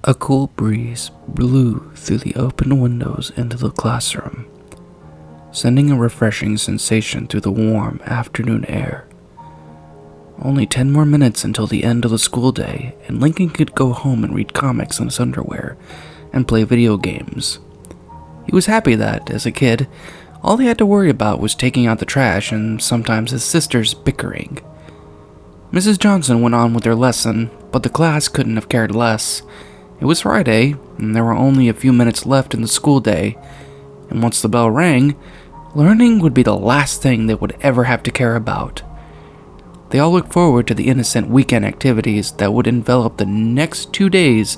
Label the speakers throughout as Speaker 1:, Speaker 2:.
Speaker 1: A cool breeze blew through the open windows into the classroom, sending a refreshing sensation through the warm afternoon air. Only 10 more minutes until the end of the school day, and Lincoln could go home and read comics in his underwear and play video games. He was happy that, as a kid, all he had to worry about was taking out the trash and sometimes his sisters bickering. Mrs. Johnson went on with her lesson, but the class couldn't have cared less. It was Friday, and there were only a few minutes left in the school day, and once the bell rang, learning would be the last thing they would ever have to care about. They all looked forward to the innocent weekend activities that would envelop the next 2 days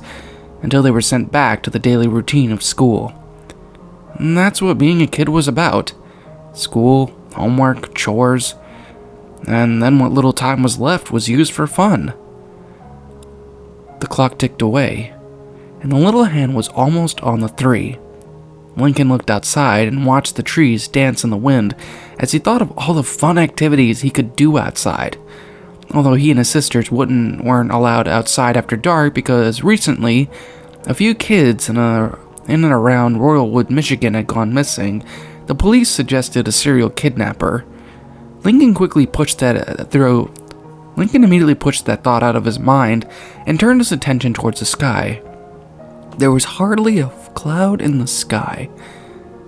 Speaker 1: until they were sent back to the daily routine of school. And that's what being a kid was about. School, homework, chores, and then what little time was left was used for fun. The clock ticked away, and the little hand was almost on the 3. Lincoln looked outside and watched the trees dance in the wind as he thought of all the fun activities he could do outside. Although he and his sisters weren't allowed outside after dark because recently, a few kids in and around Royalwood, Michigan had gone missing. The police suggested a serial kidnapper. Lincoln immediately pushed that thought out of his mind and turned his attention towards the sky. There was hardly a cloud in the sky.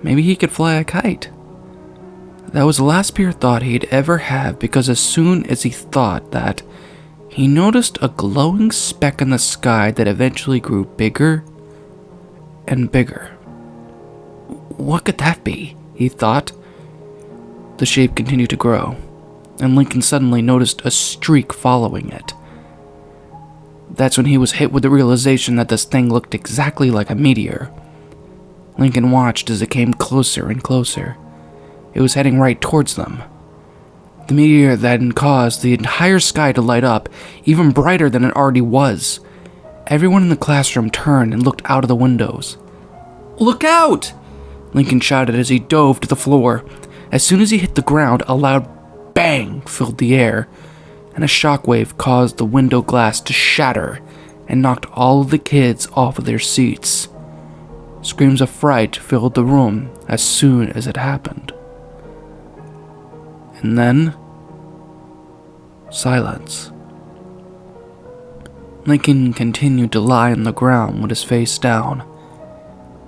Speaker 1: Maybe he could fly a kite. That was the last pure thought he'd ever have, because as soon as he thought that, he noticed a glowing speck in the sky that eventually grew bigger and bigger. What could that be? He thought. The shape continued to grow, and Lincoln suddenly noticed a streak following it. That's when he was hit with the realization that this thing looked exactly like a meteor. Lincoln watched as it came closer and closer. It was heading right towards them. The meteor then caused the entire sky to light up, even brighter than it already was. Everyone in the classroom turned and looked out of the windows. "Look out!" Lincoln shouted as he dove to the floor. As soon as he hit the ground, a loud bang filled the air, and a shockwave caused the window glass to shatter and knocked all of the kids off of their seats. Screams of fright filled the room as soon as it happened. And then, silence. Lincoln continued to lie on the ground with his face down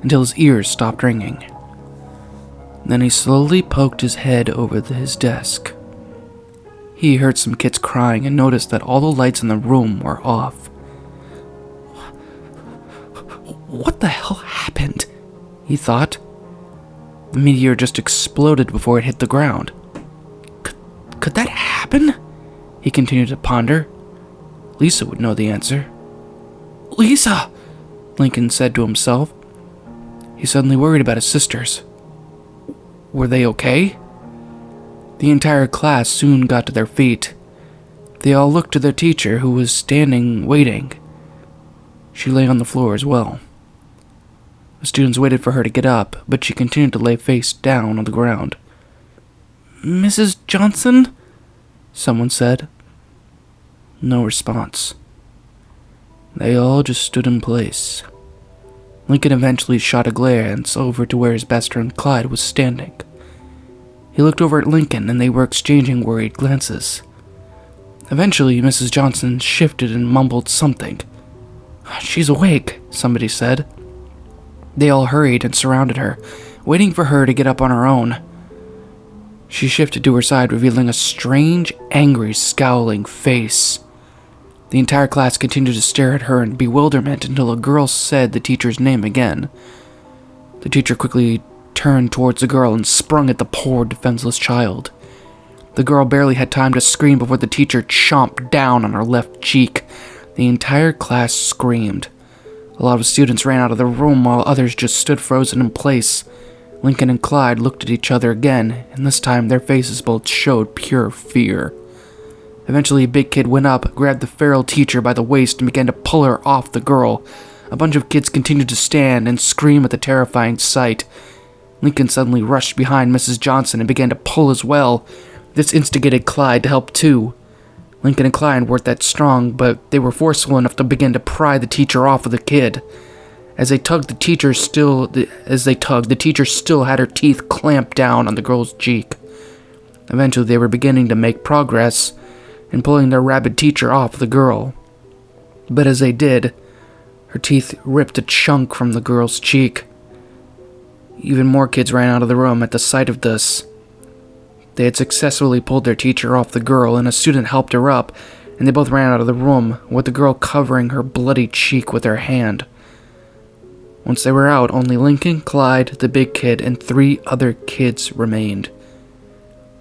Speaker 1: until his ears stopped ringing. Then he slowly poked his head over his desk. He heard some kids crying and noticed that all the lights in the room were off. What the hell happened? He thought. The meteor just exploded before it hit the ground. Could that happen? He continued to ponder. Lisa would know the answer. "Lisa!" Lincoln said to himself. He suddenly worried about his sisters. Were they okay? The entire class soon got to their feet. They all looked to their teacher, who was standing, waiting. She lay on the floor as well. The students waited for her to get up, but she continued to lay face down on the ground. "Mrs. Johnson?" someone said. No response. They all just stood in place. Lincoln eventually shot a glance over to where his best friend Clyde was standing. He looked over at Lincoln, and they were exchanging worried glances. Eventually, Mrs. Johnson shifted and mumbled something. "She's awake," somebody said. They all hurried and surrounded her, waiting for her to get up on her own. She shifted to her side, revealing a strange, angry, scowling face. The entire class continued to stare at her in bewilderment until a girl said the teacher's name again. The teacher quickly turned towards the girl and sprung at the poor, defenseless child. The girl barely had time to scream before the teacher chomped down on her left cheek. The entire class screamed. A lot of students ran out of the room while others just stood frozen in place. Lincoln and Clyde looked at each other again, and this time their faces both showed pure fear. Eventually, a big kid went up, grabbed the feral teacher by the waist, and began to pull her off the girl. A bunch of kids continued to stand and scream at the terrifying sight. Lincoln suddenly rushed behind Mrs. Johnson and began to pull as well. This instigated Clyde to help too. Lincoln and Clyde weren't that strong, but they were forceful enough to begin to pry the teacher off of the kid. As they tugged, the teacher still had her teeth clamped down on the girl's cheek. Eventually, they were beginning to make progress in pulling their rabid teacher off the girl. But as they did, her teeth ripped a chunk from the girl's cheek. Even more kids ran out of the room at the sight of this. They had successfully pulled their teacher off the girl, and a student helped her up, and they both ran out of the room, with the girl covering her bloody cheek with her hand. Once they were out, only Lincoln, Clyde, the big kid, and 3 other kids remained.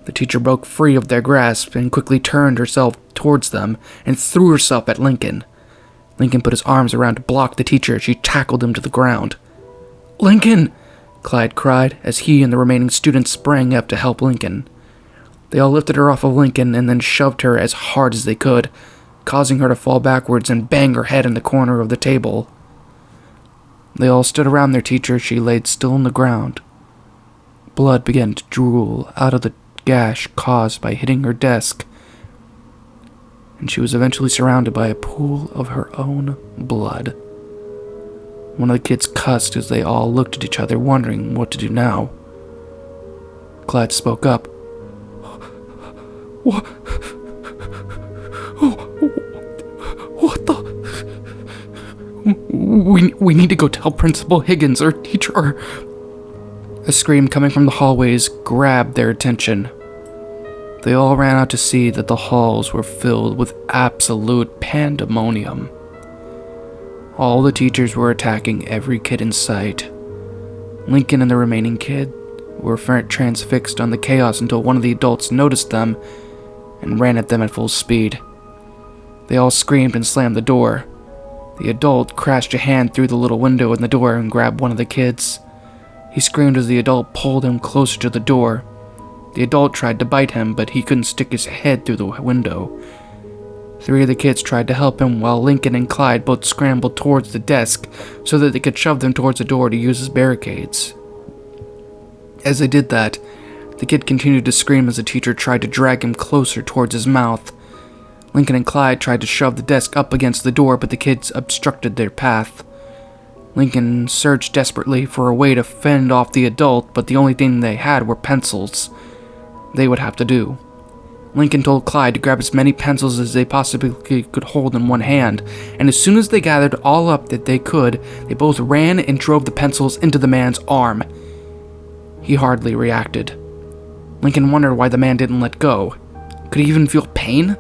Speaker 1: The teacher broke free of their grasp and quickly turned herself towards them and threw herself at Lincoln. Lincoln put his arms around to block the teacher as she tackled him to the ground. "Lincoln!" Clyde cried as he and the remaining students sprang up to help Lincoln. They all lifted her off of Lincoln and then shoved her as hard as they could, causing her to fall backwards and bang her head in the corner of the table. They all stood around their teacher as she laid still on the ground. Blood began to drool out of the gash caused by hitting her desk, and she was eventually surrounded by a pool of her own blood. One of the kids cussed as they all looked at each other, wondering what to do now. Clyde spoke up. What the? We need to go tell Principal Higgins or teacher. A scream coming from the hallways grabbed their attention. They all ran out to see that the halls were filled with absolute pandemonium. All the teachers were attacking every kid in sight. Lincoln and the remaining kid were transfixed on the chaos until one of the adults noticed them and ran at them at full speed. They all screamed and slammed the door. The adult crashed a hand through the little window in the door and grabbed one of the kids. He screamed as the adult pulled him closer to the door. The adult tried to bite him, but he couldn't stick his head through the window. 3 of the kids tried to help him, while Lincoln and Clyde both scrambled towards the desk so that they could shove them towards the door to use as barricades. As they did that, the kid continued to scream as the teacher tried to drag him closer towards his mouth. Lincoln and Clyde tried to shove the desk up against the door, but the kids obstructed their path. Lincoln searched desperately for a way to fend off the adult, but the only thing they had were pencils. They would have to do. Lincoln told Clyde to grab as many pencils as they possibly could hold in one hand, and as soon as they gathered all up that they could, they both ran and drove the pencils into the man's arm. He hardly reacted. Lincoln wondered why the man didn't let go. Could he even feel pain?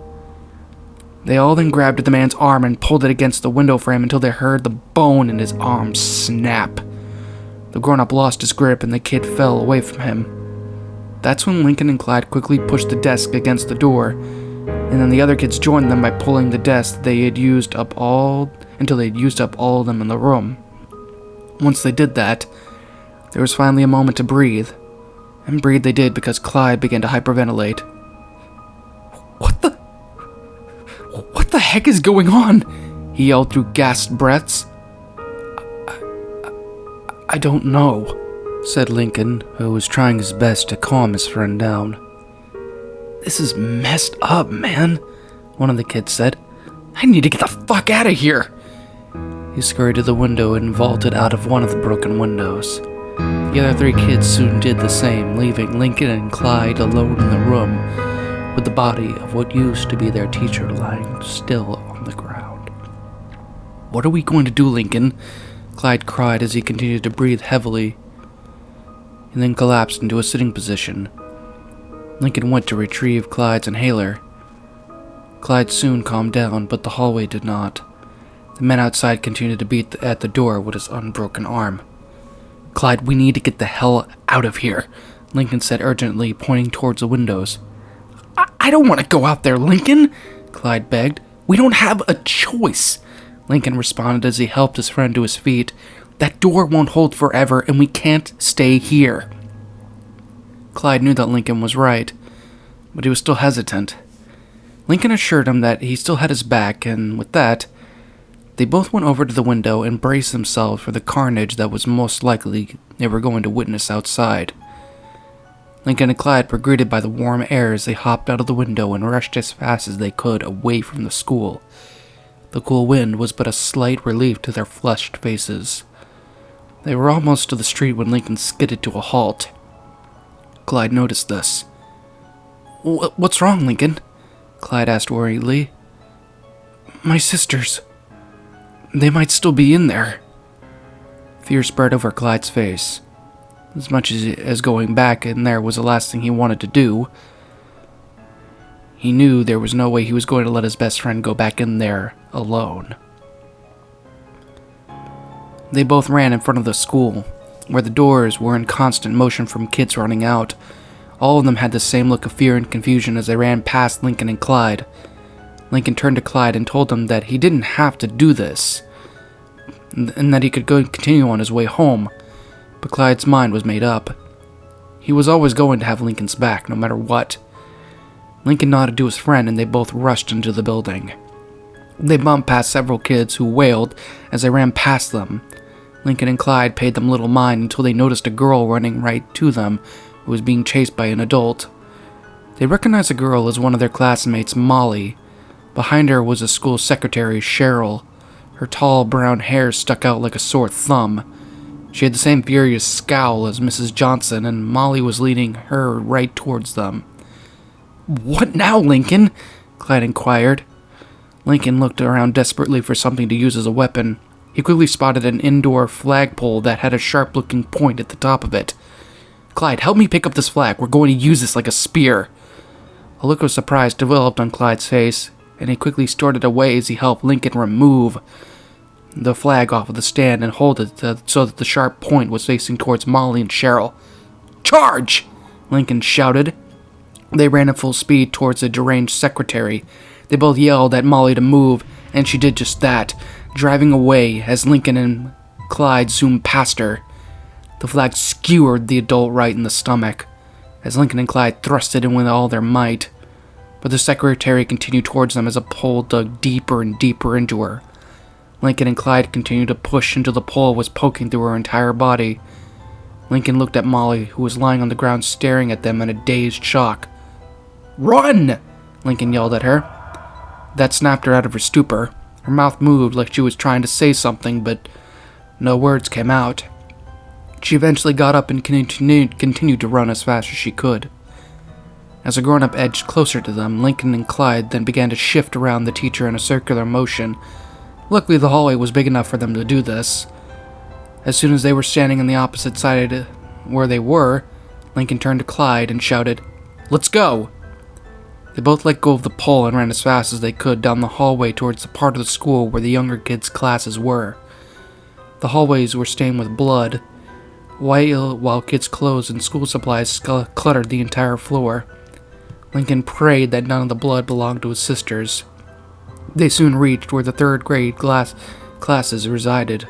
Speaker 1: They all then grabbed the man's arm and pulled it against the window frame until they heard the bone in his arm snap. The grown-up lost his grip and the kid fell away from him. That's when Lincoln and Clyde quickly pushed the desk against the door, and then the other kids joined them by pulling the desk until they'd used up all of them in the room. Once they did that, there was finally a moment to breathe. And breathe they did because Clyde began to hyperventilate. What the heck is going on? He yelled through gasped breaths. I don't know, said Lincoln, who was trying his best to calm his friend down. This is messed up, man, one of the kids said. I need to get the fuck out of here. He scurried to the window and vaulted out of one of the broken windows. The other 3 kids soon did the same, leaving Lincoln and Clyde alone in the room with the body of what used to be their teacher lying still on the ground. What are we going to do, Lincoln? Clyde cried as he continued to breathe heavily and then collapsed into a sitting position. Lincoln went to retrieve Clyde's inhaler. Clyde soon calmed down, but the hallway did not. The man outside continued to beat at the door with his unbroken arm. Clyde, we need to get the hell out of here, Lincoln said urgently, pointing towards the windows. I don't want to go out there, Lincoln, Clyde begged. We don't have a choice, Lincoln responded as he helped his friend to his feet. That door won't hold forever, and we can't stay here. Clyde knew that Lincoln was right, but he was still hesitant. Lincoln assured him that he still had his back, and with that, they both went over to the window and braced themselves for the carnage that was most likely they were going to witness outside. Lincoln and Clyde were greeted by the warm air as they hopped out of the window and rushed as fast as they could away from the school. The cool wind was but a slight relief to their flushed faces. They were almost to the street when Lincoln skidded to a halt. Clyde noticed this. "What's wrong, Lincoln?" Clyde asked worriedly. "My sisters. They might still be in there." Fear spread over Clyde's face. As much as going back in there was the last thing he wanted to do, he knew there was no way he was going to let his best friend go back in there alone. They both ran in front of the school, where the doors were in constant motion from kids running out. All of them had the same look of fear and confusion as they ran past Lincoln and Clyde. Lincoln turned to Clyde and told him that he didn't have to do this, and that he could go and continue on his way home, but Clyde's mind was made up. He was always going to have Lincoln's back, no matter what. Lincoln nodded to his friend, and they both rushed into the building. They bumped past several kids who wailed as they ran past them. Lincoln and Clyde paid them little mind until they noticed a girl running right to them who was being chased by an adult. They recognized the girl as one of their classmates, Molly. Behind her was the school secretary, Cheryl. Her tall brown hair stuck out like a sore thumb. She had the same furious scowl as Mrs. Johnson, and Molly was leading her right towards them. "What now, Lincoln?" Clyde inquired. Lincoln looked around desperately for something to use as a weapon. He quickly spotted an indoor flagpole that had a sharp-looking point at the top of it. "Clyde, help me pick up this flag. We're going to use this like a spear." A look of surprise developed on Clyde's face, and he quickly stored it away as he helped Lincoln remove the flag off of the stand and hold it so that the sharp point was facing towards Molly and Cheryl. "Charge!" Lincoln shouted. They ran at full speed towards the deranged secretary. They both yelled at Molly to move, and she did just that, driving away as Lincoln and Clyde zoomed past her. The flag skewered the adult right in the stomach, as Lincoln and Clyde thrust it in with all their might. But the secretary continued towards them as a pole dug deeper and deeper into her. Lincoln and Clyde continued to push until the pole was poking through her entire body. Lincoln looked at Molly, who was lying on the ground staring at them in a dazed shock. "Run!" Lincoln yelled at her. That snapped her out of her stupor. Her mouth moved like she was trying to say something, but no words came out. She eventually got up and continued to run as fast as she could. As a grown-up edged closer to them, Lincoln and Clyde then began to shift around the teacher in a circular motion. Luckily, the hallway was big enough for them to do this. As soon as they were standing on the opposite side where they were, Lincoln turned to Clyde and shouted, "Let's go!" They both let go of the pole and ran as fast as they could down the hallway towards the part of the school where the younger kids' classes were. The hallways were stained with blood, while kids' clothes and school supplies cluttered the entire floor. Lincoln prayed that none of the blood belonged to his sisters. They soon reached where the third-grade classes resided.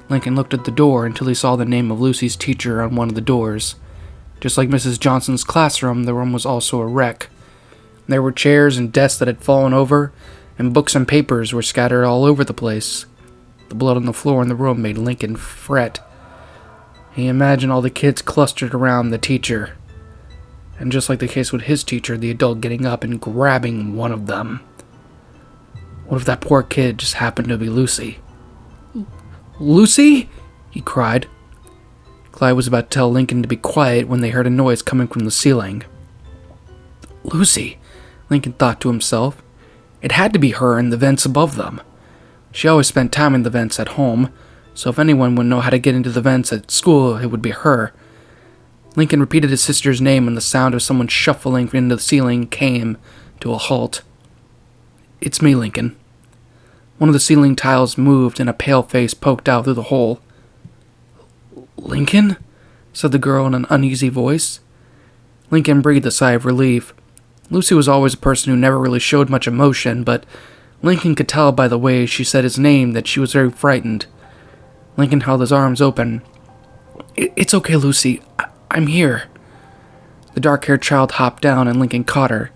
Speaker 1: Lincoln looked at the door until he saw the name of Lucy's teacher on one of the doors. Just like Mrs. Johnson's classroom, the room was also a wreck. There were chairs and desks that had fallen over, and books and papers were scattered all over the place. The blood on the floor in the room made Lincoln fret. He imagined all the kids clustered around the teacher, and just like the case with his teacher, the adult getting up and grabbing one of them. What if that poor kid just happened to be Lucy? "Lucy?" he cried. Clyde was about to tell Lincoln to be quiet when they heard a noise coming from the ceiling. Lucy, Lincoln thought to himself. It had to be her in the vents above them. She always spent time in the vents at home, so if anyone would know how to get into the vents at school, it would be her. Lincoln repeated his sister's name, and the sound of someone shuffling into the ceiling came to a halt. "It's me, Lincoln." One of the ceiling tiles moved, and a pale face poked out through the hole. "Lincoln?" said the girl in an uneasy voice. Lincoln breathed a sigh of relief. Lucy was always a person who never really showed much emotion, but Lincoln could tell by the way she said his name that she was very frightened. Lincoln held his arms open. "It's okay, Lucy. I'm here." The dark-haired child hopped down, and Lincoln caught her.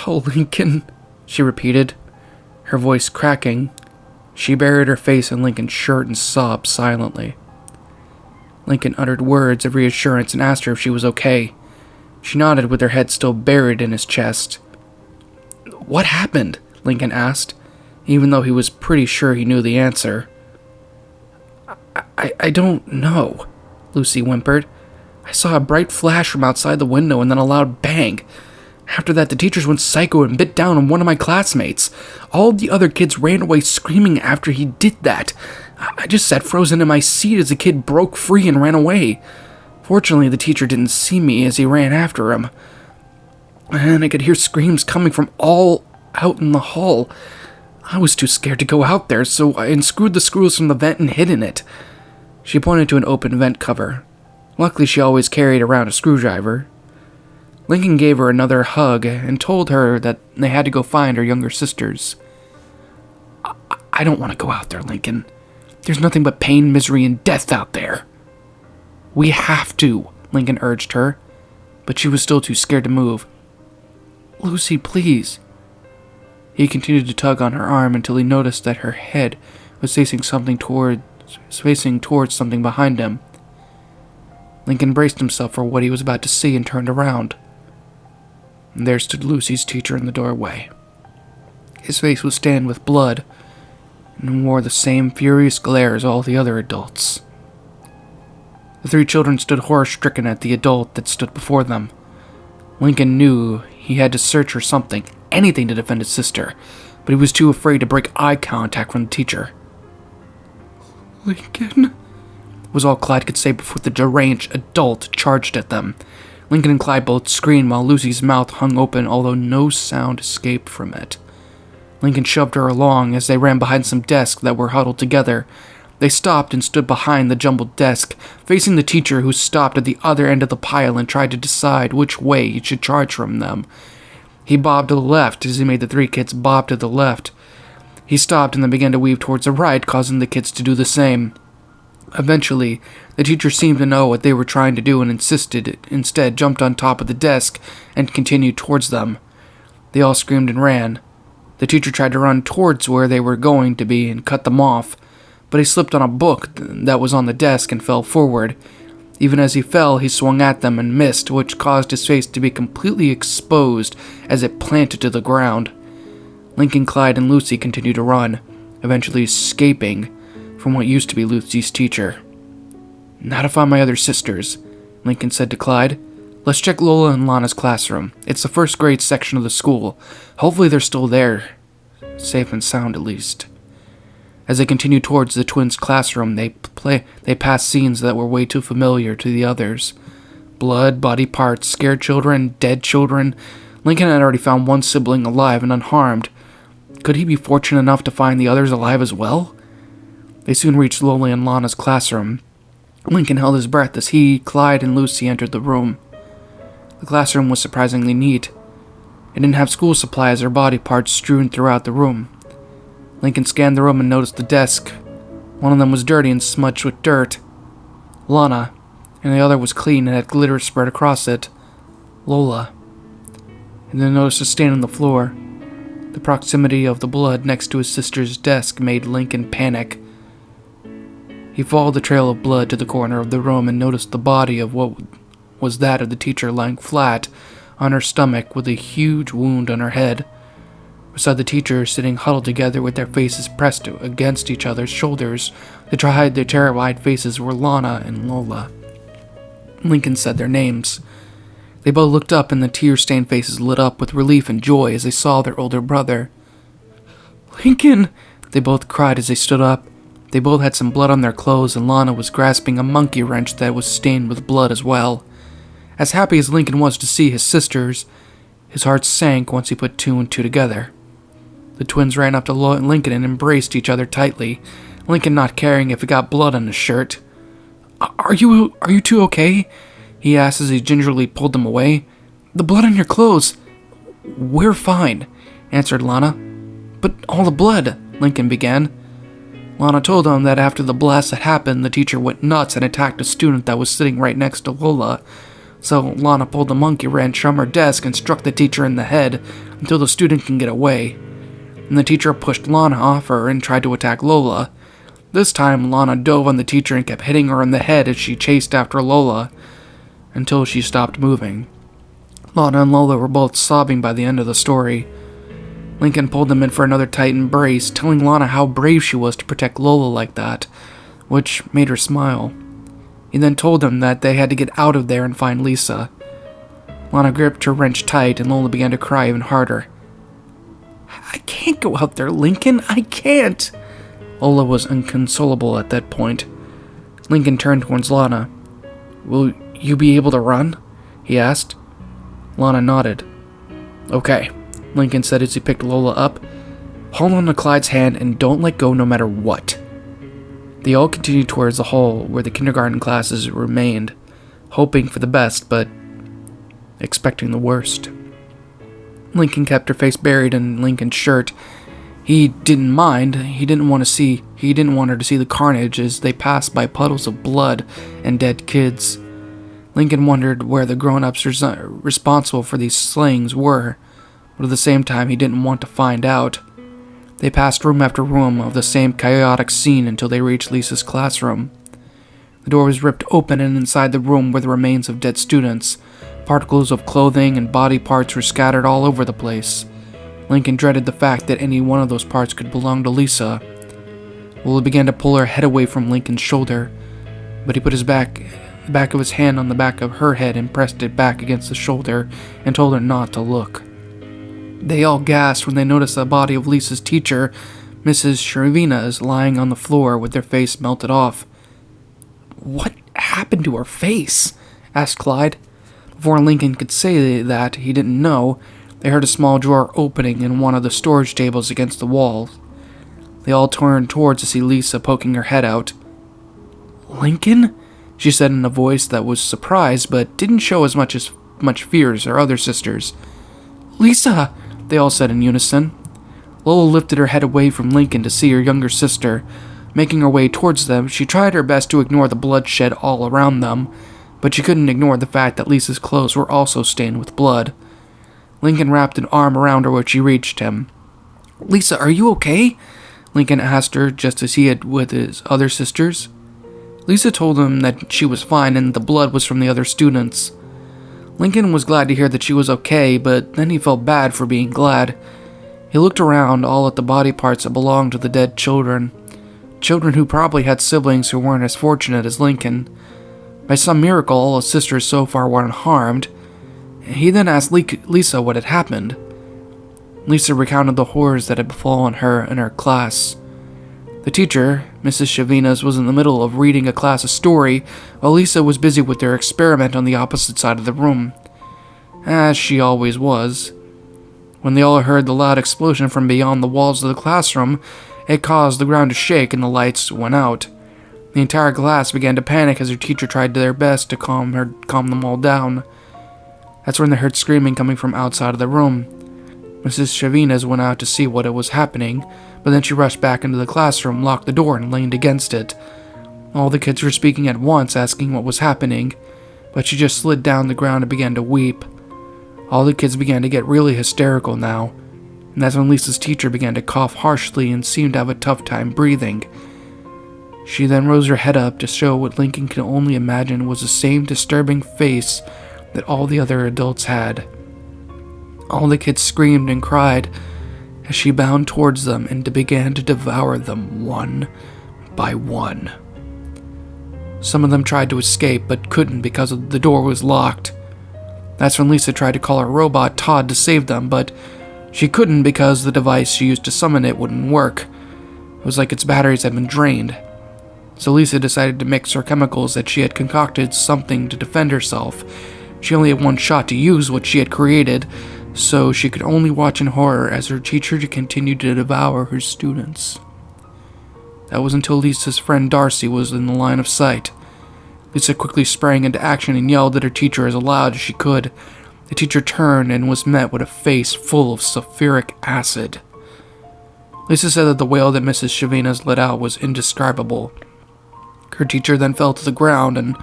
Speaker 1: "Oh, Lincoln," she repeated, her voice cracking. She buried her face in Lincoln's shirt and sobbed silently. Lincoln uttered words of reassurance and asked her if she was okay. She nodded with her head still buried in his chest. "What happened?" Lincoln asked, even though he was pretty sure he knew the answer. I don't know," Lucy whimpered. "I saw a bright flash from outside the window and then a loud bang. After that, the teachers went psycho and bit down on one of my classmates. All the other kids ran away screaming after he did that. I just sat frozen in my seat as the kid broke free and ran away. Fortunately, the teacher didn't see me as he ran after him. And I could hear screams coming from all out in the hall. I was too scared to go out there, so I unscrewed the screws from the vent and hid in it." She pointed to an open vent cover. Luckily, she always carried around a screwdriver. Lincoln gave her another hug and told her that they had to go find her younger sisters. I don't want to go out there, Lincoln. There's nothing but pain, misery, and death out there." "We have to," Lincoln urged her, but she was still too scared to move. "Lucy, please." He continued to tug on her arm until he noticed that her head was facing towards something behind him. Lincoln braced himself for what he was about to see and turned around. And there stood Lucy's teacher in the doorway. His face was stained with blood and wore the same furious glare as all the other adults. The three children stood horror-stricken at the adult that stood before them. Lincoln knew he had to search for something, anything to defend his sister, but he was too afraid to break eye contact from the teacher. "Lincoln," was all Clyde could say before the deranged adult charged at them. Lincoln and Clyde both screamed while Lucy's mouth hung open, although no sound escaped from it. Lincoln shoved her along as they ran behind some desks that were huddled together. They stopped and stood behind the jumbled desk, facing the teacher, who stopped at the other end of the pile and tried to decide which way he should charge from them. He bobbed to the left as he made the three kids bob to the left. He stopped and then began to weave towards the right, causing the kids to do the same. Eventually, the teacher seemed to know what they were trying to do and instead jumped on top of the desk and continued towards them. They all screamed and ran. The teacher tried to run towards where they were going to be and cut them off, but he slipped on a book that was on the desk and fell forward. Even as he fell, he swung at them and missed, which caused his face to be completely exposed as it planted to the ground. Lincoln, Clyde, and Lucy continued to run, eventually escaping from what used to be Lucy's teacher. "Now to find my other sisters," Lincoln said to Clyde. "Let's check Lola and Lana's classroom. It's the first grade section of the school. Hopefully they're still there. Safe and sound, at least." As they continued towards the twins' classroom, they passed scenes that were way too familiar to the others. Blood, body parts, scared children, dead children. Lincoln had already found one sibling alive and unharmed. Could he be fortunate enough to find the others alive as well? They soon reached Lola and Lana's classroom. Lincoln held his breath as he, Clyde, and Lucy entered the room. The classroom was surprisingly neat. It didn't have school supplies or body parts strewn throughout the room. Lincoln scanned the room and noticed the desk. One of them was dirty and smudged with dirt. Lana, and the other was clean and had glitter spread across it. Lola. And then noticed a stain on the floor. The proximity of the blood next to his sister's desk made Lincoln panic. He followed the trail of blood to the corner of the room and noticed the body of what was that of the teacher lying flat on her stomach with a huge wound on her head. Beside the teacher, sitting huddled together with their faces pressed against each other's shoulders to try to hide their terrified faces, were Lana and Lola. Lincoln said their names. They both looked up and the tear-stained faces lit up with relief and joy as they saw their older brother. "Lincoln!" they both cried as they stood up. They both had some blood on their clothes, and Lana was grasping a monkey wrench that was stained with blood as well. As happy as Lincoln was to see his sisters, his heart sank once he put two and two together. The twins ran up to Lincoln and embraced each other tightly, Lincoln not caring if he got blood on his shirt. Are you two okay?" he asked as he gingerly pulled them away. "The blood on your clothes." "We're fine," answered Lana. "But all the blood," Lincoln began. Lana told him that after the blast had happened, the teacher went nuts and attacked a student that was sitting right next to Lola. So Lana pulled the monkey wrench from her desk and struck the teacher in the head until the student can get away. And the teacher pushed Lana off her and tried to attack Lola. This time, Lana dove on the teacher and kept hitting her in the head as she chased after Lola until she stopped moving. Lana and Lola were both sobbing by the end of the story. Lincoln pulled them in for another tight embrace, telling Lana how brave she was to protect Lola like that, which made her smile. He then told them that they had to get out of there and find Lisa. Lana gripped her wrench tight, and Lola began to cry even harder. "I can't go out there, Lincoln. I can't." Lola was inconsolable at that point. Lincoln turned towards Lana. "Will you be able to run?" he asked. Lana nodded. "Okay," Lincoln said as he picked Lola up. "Hold on to Clyde's hand and don't let go no matter what." They all continued towards the hall where the kindergarten classes remained, hoping for the best, but expecting the worst. Lincoln kept her face buried in Lincoln's shirt. He didn't mind. He didn't want her to see the carnage as they passed by puddles of blood and dead kids. Lincoln wondered where the grown-ups responsible for these slayings were, but at the same time he didn't want to find out. They passed room after room of the same chaotic scene until they reached Lisa's classroom. The door was ripped open, and inside the room were the remains of dead students. Particles of clothing and body parts were scattered all over the place. Lincoln dreaded the fact that any one of those parts could belong to Lisa. Lola began to pull her head away from Lincoln's shoulder, but he put the back of his hand on the back of her head and pressed it back against the shoulder and told her not to look. They all gasped when they noticed the body of Lisa's teacher, Mrs. Shervina's, lying on the floor with their face melted off. "What happened to her face?" asked Clyde. Before Lincoln could say that he didn't know, they heard a small drawer opening in one of the storage tables against the wall. They all turned towards to see Lisa poking her head out. "Lincoln?" she said in a voice that was surprised but didn't show as much fear as her other sisters. "Lisa!" they all said in unison. Lola lifted her head away from Lincoln to see her younger sister. Making her way towards them, she tried her best to ignore the bloodshed all around them, but she couldn't ignore the fact that Lisa's clothes were also stained with blood. Lincoln wrapped an arm around her when she reached him. "Lisa, are you okay?" Lincoln asked her just as he had with his other sisters. Lisa told him that she was fine and the blood was from the other students. Lincoln was glad to hear that she was okay, but then he felt bad for being glad. He looked around, all at the body parts that belonged to the dead children. Children who probably had siblings who weren't as fortunate as Lincoln. By some miracle, all his sisters so far were unharmed. He then asked Lisa what had happened. Lisa recounted the horrors that had befallen her and her class. The teacher, Mrs. Shervina's, was in the middle of reading a class a story, while Lisa was busy with their experiment on the opposite side of the room, as she always was. When they all heard the loud explosion from beyond the walls of the classroom, it caused the ground to shake and the lights went out. The entire class began to panic as their teacher tried their best to calm them all down. That's when they heard screaming coming from outside of the room. Mrs. Shervina's went out to see what was happening, but then she rushed back into the classroom, locked the door, and leaned against it. All the kids were speaking at once, asking what was happening, but she just slid down the ground and began to weep. All the kids began to get really hysterical now, and that's when Lisa's teacher began to cough harshly and seemed to have a tough time breathing. She then rose her head up to show what Lincoln could only imagine was the same disturbing face that all the other adults had. All the kids screamed and cried as she bounded towards them and began to devour them one by one. Some of them tried to escape but couldn't because the door was locked. That's when Lisa tried to call her robot Todd to save them, but she couldn't because the device she used to summon it wouldn't work. It was like its batteries had been drained. So Lisa decided to mix her chemicals that she had concocted something to defend herself. She only had one shot to use what she had created, so she could only watch in horror as her teacher continued to devour her students. That was until Lisa's friend Darcy was in the line of sight. Lisa quickly sprang into action and yelled at her teacher as loud as she could. The teacher turned and was met with a face full of sulfuric acid. Lisa said that the wail that Mrs. Shervina's let out was indescribable. Her teacher then fell to the ground, and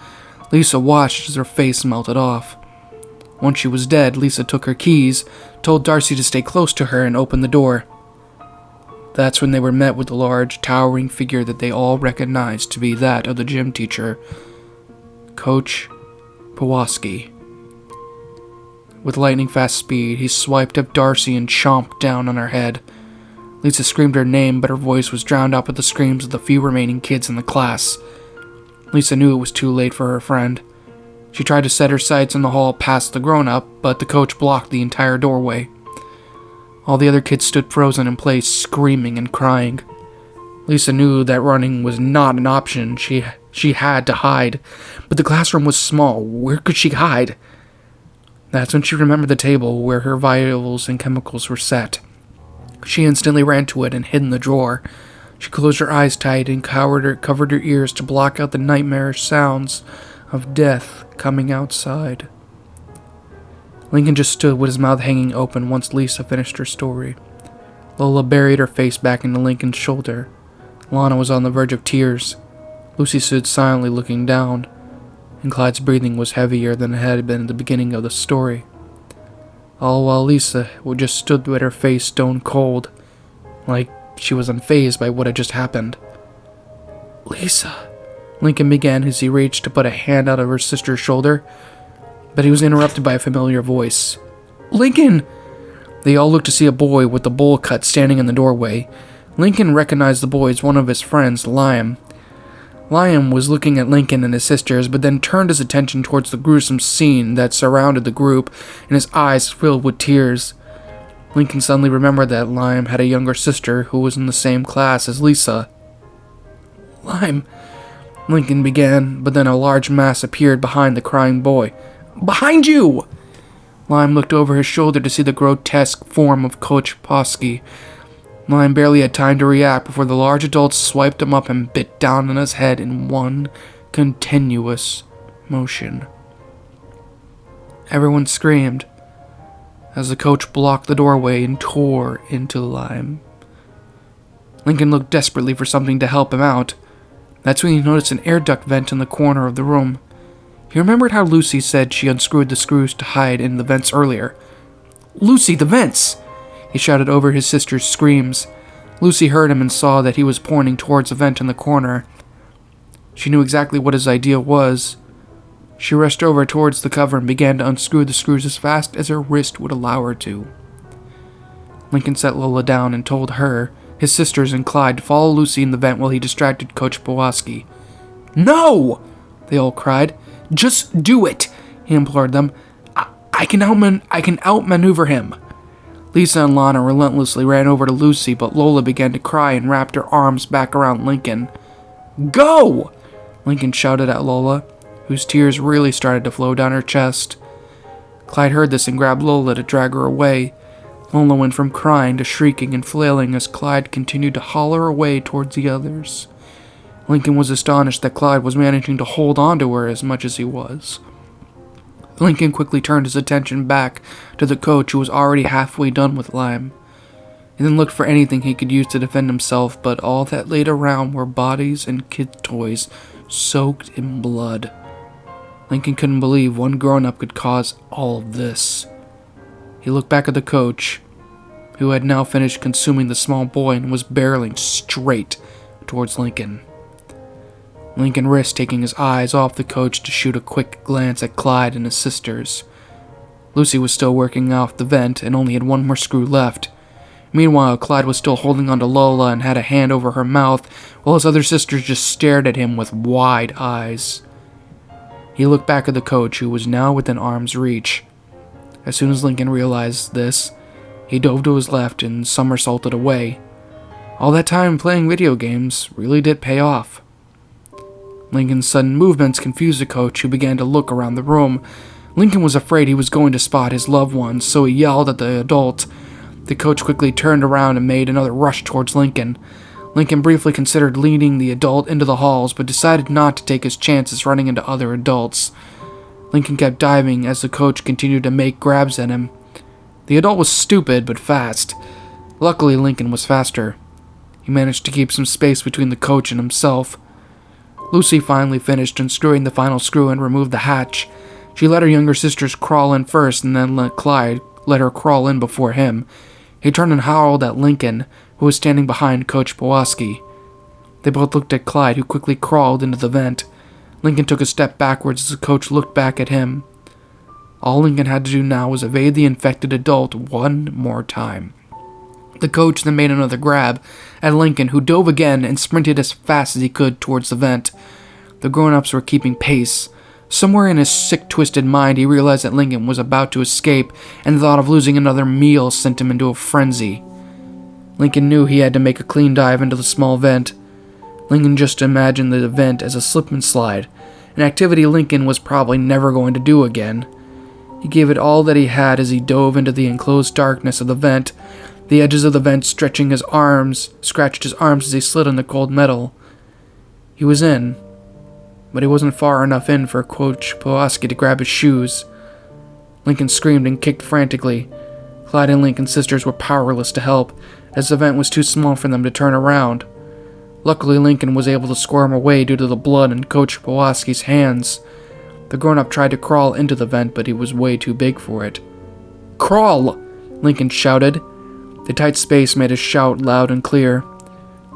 Speaker 1: Lisa watched as her face melted off. Once she was dead, Lisa took her keys, told Darcy to stay close to her, and opened the door. That's when they were met with the large, towering figure that they all recognized to be that of the gym teacher, Coach Pawlowski. With lightning-fast speed, he swiped up Darcy and chomped down on her head. Lisa screamed her name, but her voice was drowned out by the screams of the few remaining kids in the class. Lisa knew it was too late for her friend. She tried to set her sights in the hall past the grown-up, but the coach blocked the entire doorway. All the other kids stood frozen in place, screaming and crying. Lisa knew that running was not an option. She had to hide. But the classroom was small. Where could she hide? That's when she remembered the table where her vials and chemicals were set. She instantly ran to it and hid in the drawer. She closed her eyes tight and covered her ears to block out the nightmarish sounds of death coming outside. Lincoln just stood with his mouth hanging open once Lisa finished her story. Lola buried her face back into Lincoln's shoulder. Lana was on the verge of tears. Lucy stood silently looking down, and Clyde's breathing was heavier than it had been at the beginning of the story. All while Lisa just stood with her face stone cold, like she was unfazed by what had just happened. "Lisa," Lincoln began as he reached to put a hand out of her sister's shoulder, but he was interrupted by a familiar voice. "Lincoln!" They all looked to see a boy with a bowl cut standing in the doorway. Lincoln recognized the boy as one of his friends, Liam. Liam was looking at Lincoln and his sisters, but then turned his attention towards the gruesome scene that surrounded the group, and his eyes filled with tears. Lincoln suddenly remembered that Liam had a younger sister who was in the same class as Lisa. "Liam," Lincoln began, but then a large mass appeared behind the crying boy. "Behind you!" Liam looked over his shoulder to see the grotesque form of Coach Posky. Liam barely had time to react before the large adult swiped him up and bit down on his head in one continuous motion. Everyone screamed as the coach blocked the doorway and tore into Liam. Lincoln looked desperately for something to help him out. That's when he noticed an air duct vent in the corner of the room. He remembered how Lucy said she unscrewed the screws to hide in the vents earlier. "Lucy, the vents!" He shouted over his sister's screams. Lucy heard him and saw that he was pointing towards a vent in the corner. She knew exactly what his idea was. She rushed over towards the cover and began to unscrew the screws as fast as her wrist would allow her to. Lincoln set Lola down and told her, his sisters, and Clyde to follow Lucy in the vent while he distracted Coach Pulaski. "No!" they all cried. "Just do it!" he implored them. I can outmaneuver him." Lisa and Lana relentlessly ran over to Lucy, but Lola began to cry and wrapped her arms back around Lincoln. "Go!" Lincoln shouted at Lola, whose tears really started to flow down her chest. Clyde heard this and grabbed Lola to drag her away. Lola went from crying to shrieking and flailing as Clyde continued to holler away towards the others. Lincoln was astonished that Clyde was managing to hold on to her as much as he was. Lincoln quickly turned his attention back to the coach, who was already halfway done with Liam. He then looked for anything he could use to defend himself, but all that laid around were bodies and kid toys soaked in blood. Lincoln couldn't believe one grown-up could cause all of this. He looked back at the coach, who had now finished consuming the small boy and was barreling straight towards Lincoln. Lincoln risked taking his eyes off the coach to shoot a quick glance at Clyde and his sisters. Lucy was still working off the vent and only had one more screw left. Meanwhile, Clyde was still holding onto Lola and had a hand over her mouth, while his other sisters just stared at him with wide eyes. He looked back at the coach, who was now within arm's reach. As soon as Lincoln realized this, he dove to his left and somersaulted away. All that time playing video games really did pay off. Lincoln's sudden movements confused the coach, who began to look around the room. Lincoln was afraid he was going to spot his loved ones, so he yelled at the adult. The coach quickly turned around and made another rush towards Lincoln. Lincoln briefly considered leading the adult into the halls, but decided not to take his chances running into other adults. Lincoln kept diving as the coach continued to make grabs at him. The adult was stupid, but fast. Luckily, Lincoln was faster. He managed to keep some space between the coach and himself. Lucy finally finished unscrewing the final screw and removed the hatch. She let her younger sisters crawl in first and then let Clyde let her crawl in before him. He turned and howled at Lincoln, who was standing behind Coach Pulaski. They both looked at Clyde, who quickly crawled into the vent. Lincoln took a step backwards as the coach looked back at him. All Lincoln had to do now was evade the infected adult one more time. The coach then made another grab at Lincoln, who dove again and sprinted as fast as he could towards the vent. The grown-ups were keeping pace. Somewhere in his sick, twisted mind, he realized that Lincoln was about to escape, and the thought of losing another meal sent him into a frenzy. Lincoln knew he had to make a clean dive into the small vent. Lincoln just imagined the vent as a slip and slide, an activity Lincoln was probably never going to do again. He gave it all that he had as he dove into the enclosed darkness of the vent, the edges of the vent scratched his arms as he slid on the cold metal. He was in, but he wasn't far enough in for Coach Pulaski to grab his shoes. Lincoln screamed and kicked frantically. Clyde and Lincoln's sisters were powerless to help, as the vent was too small for them to turn around. Luckily, Lincoln was able to squirm away due to the blood in Coach Pulaski's hands. The grown-up tried to crawl into the vent, but he was way too big for it. "Crawl!" Lincoln shouted. The tight space made his shout loud and clear.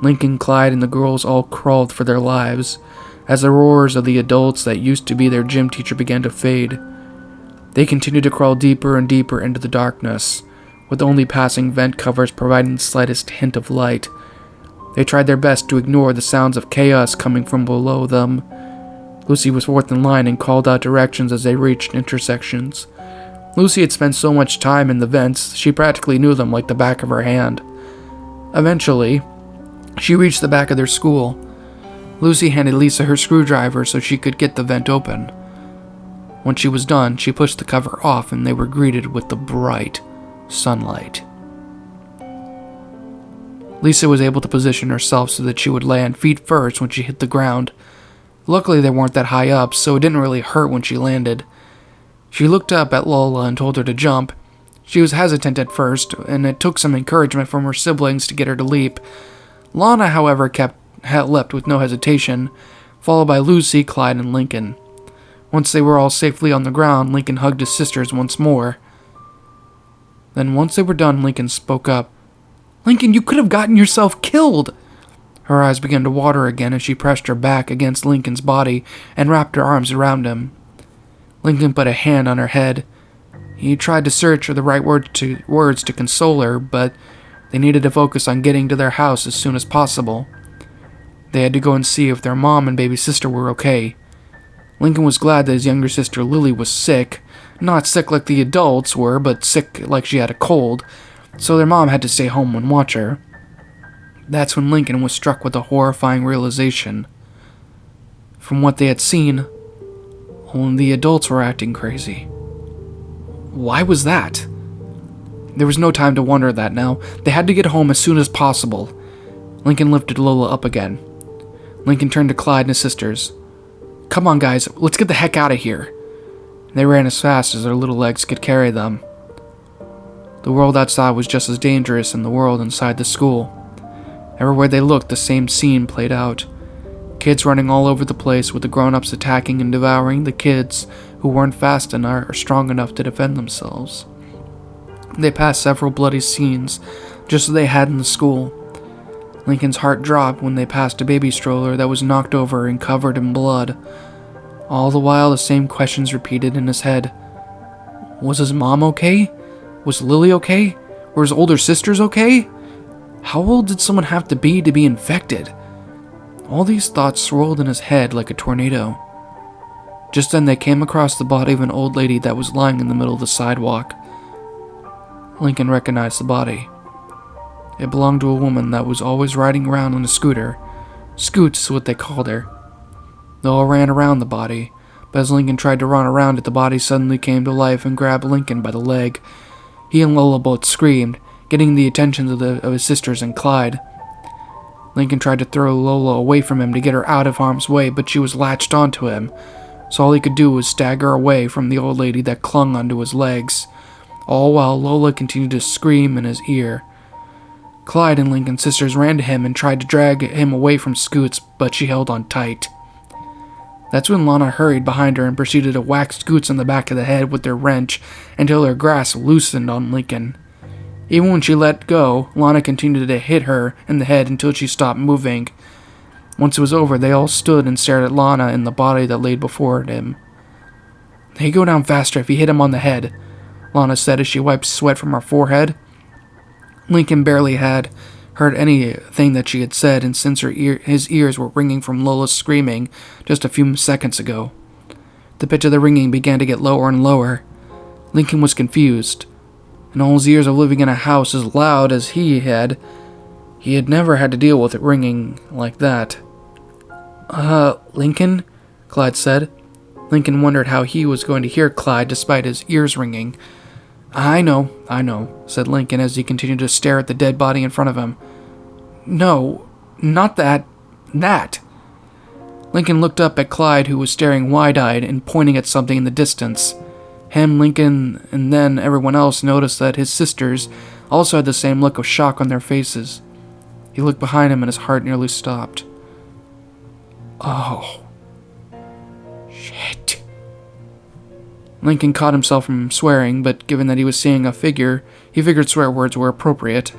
Speaker 1: Lincoln, Clyde, and the girls all crawled for their lives, as the roars of the adults that used to be their gym teacher began to fade. They continued to crawl deeper and deeper into the darkness, with only passing vent covers providing the slightest hint of light. They tried their best to ignore the sounds of chaos coming from below them. Lucy was fourth in line and called out directions as they reached intersections. Lucy had spent so much time in the vents, she practically knew them like the back of her hand. Eventually, she reached the back of their school. Lucy handed Lisa her screwdriver so she could get the vent open. Once she was done, she pushed the cover off and they were greeted with the bright sunlight. Lisa was able to position herself so that she would land feet first when she hit the ground. Luckily, they weren't that high up, so it didn't really hurt when she landed. She looked up at Lola and told her to jump. She was hesitant at first, and it took some encouragement from her siblings to get her to leap. Lana, however, leapt with no hesitation, followed by Lucy, Clyde, and Lincoln. Once they were all safely on the ground, Lincoln hugged his sisters once more. Then once they were done, Lincoln spoke up. "Lincoln, you could have gotten yourself killed!" Her eyes began to water again as she pressed her back against Lincoln's body and wrapped her arms around him. Lincoln put a hand on her head. He tried to search for the right words to console her, but they needed to focus on getting to their house as soon as possible. They had to go and see if their mom and baby sister were okay. Lincoln was glad that his younger sister Lily was sick. Not sick like the adults were, but sick like she had a cold, so their mom had to stay home and watch her. That's when Lincoln was struck with a horrifying realization. From what they had seen, only the adults were acting crazy. Why was that? There was no time to wonder that now. They had to get home as soon as possible. Lincoln lifted Lola up again. Lincoln turned to Clyde and his sisters. "Come on, guys, let's get the heck out of here." They ran as fast as their little legs could carry them. The world outside was just as dangerous as the world inside the school. Everywhere they looked, the same scene played out. Kids running all over the place, with the grown-ups attacking and devouring the kids who weren't fast enough or strong enough to defend themselves. They passed several bloody scenes, just as they had in the school. Lincoln's heart dropped when they passed a baby stroller that was knocked over and covered in blood. All the while, the same questions repeated in his head. Was his mom okay? Was Lily okay? Were his older sisters okay? How old did someone have to be infected? All these thoughts swirled in his head like a tornado. Just then they came across the body of an old lady that was lying in the middle of the sidewalk. Lincoln recognized the body. It belonged to a woman that was always riding around on a scooter. Scoots is what they called her. They all ran around the body, but as Lincoln tried to run around it, the body suddenly came to life and grabbed Lincoln by the leg. He and Lola both screamed, getting the attention of his sisters and Clyde. Lincoln tried to throw Lola away from him to get her out of harm's way, but she was latched onto him, so all he could do was stagger away from the old lady that clung onto his legs, all while Lola continued to scream in his ear. Clyde and Lincoln's sisters ran to him and tried to drag him away from Scoots, but she held on tight. That's when Lana hurried behind her and proceeded to whack Scoots on the back of the head with their wrench until her grasp loosened on Lincoln. Even when she let go, Lana continued to hit her in the head until she stopped moving. Once it was over, they all stood and stared at Lana and the body that lay before him. "He'd go down faster if he hit him on the head," Lana said as she wiped sweat from her forehead. Lincoln barely had heard anything that she had said, and since his ears were ringing from Lola's screaming just a few seconds ago. The pitch of the ringing began to get lower and lower. Lincoln was confused. In all his years of living in a house as loud as he had never had to deal with it ringing like that. Lincoln?" Clyde said. Lincoln wondered how he was going to hear Clyde despite his ears ringing. I know, said Lincoln as he continued to stare at the dead body in front of him. "No, not that. That." Lincoln looked up at Clyde, who was staring wide-eyed and pointing at something in the distance. Him, Lincoln, and then everyone else noticed that his sisters also had the same look of shock on their faces. He looked behind him and his heart nearly stopped. "Oh. Shit." Lincoln caught himself from swearing, but given that he was seeing a figure, he figured swear words were appropriate.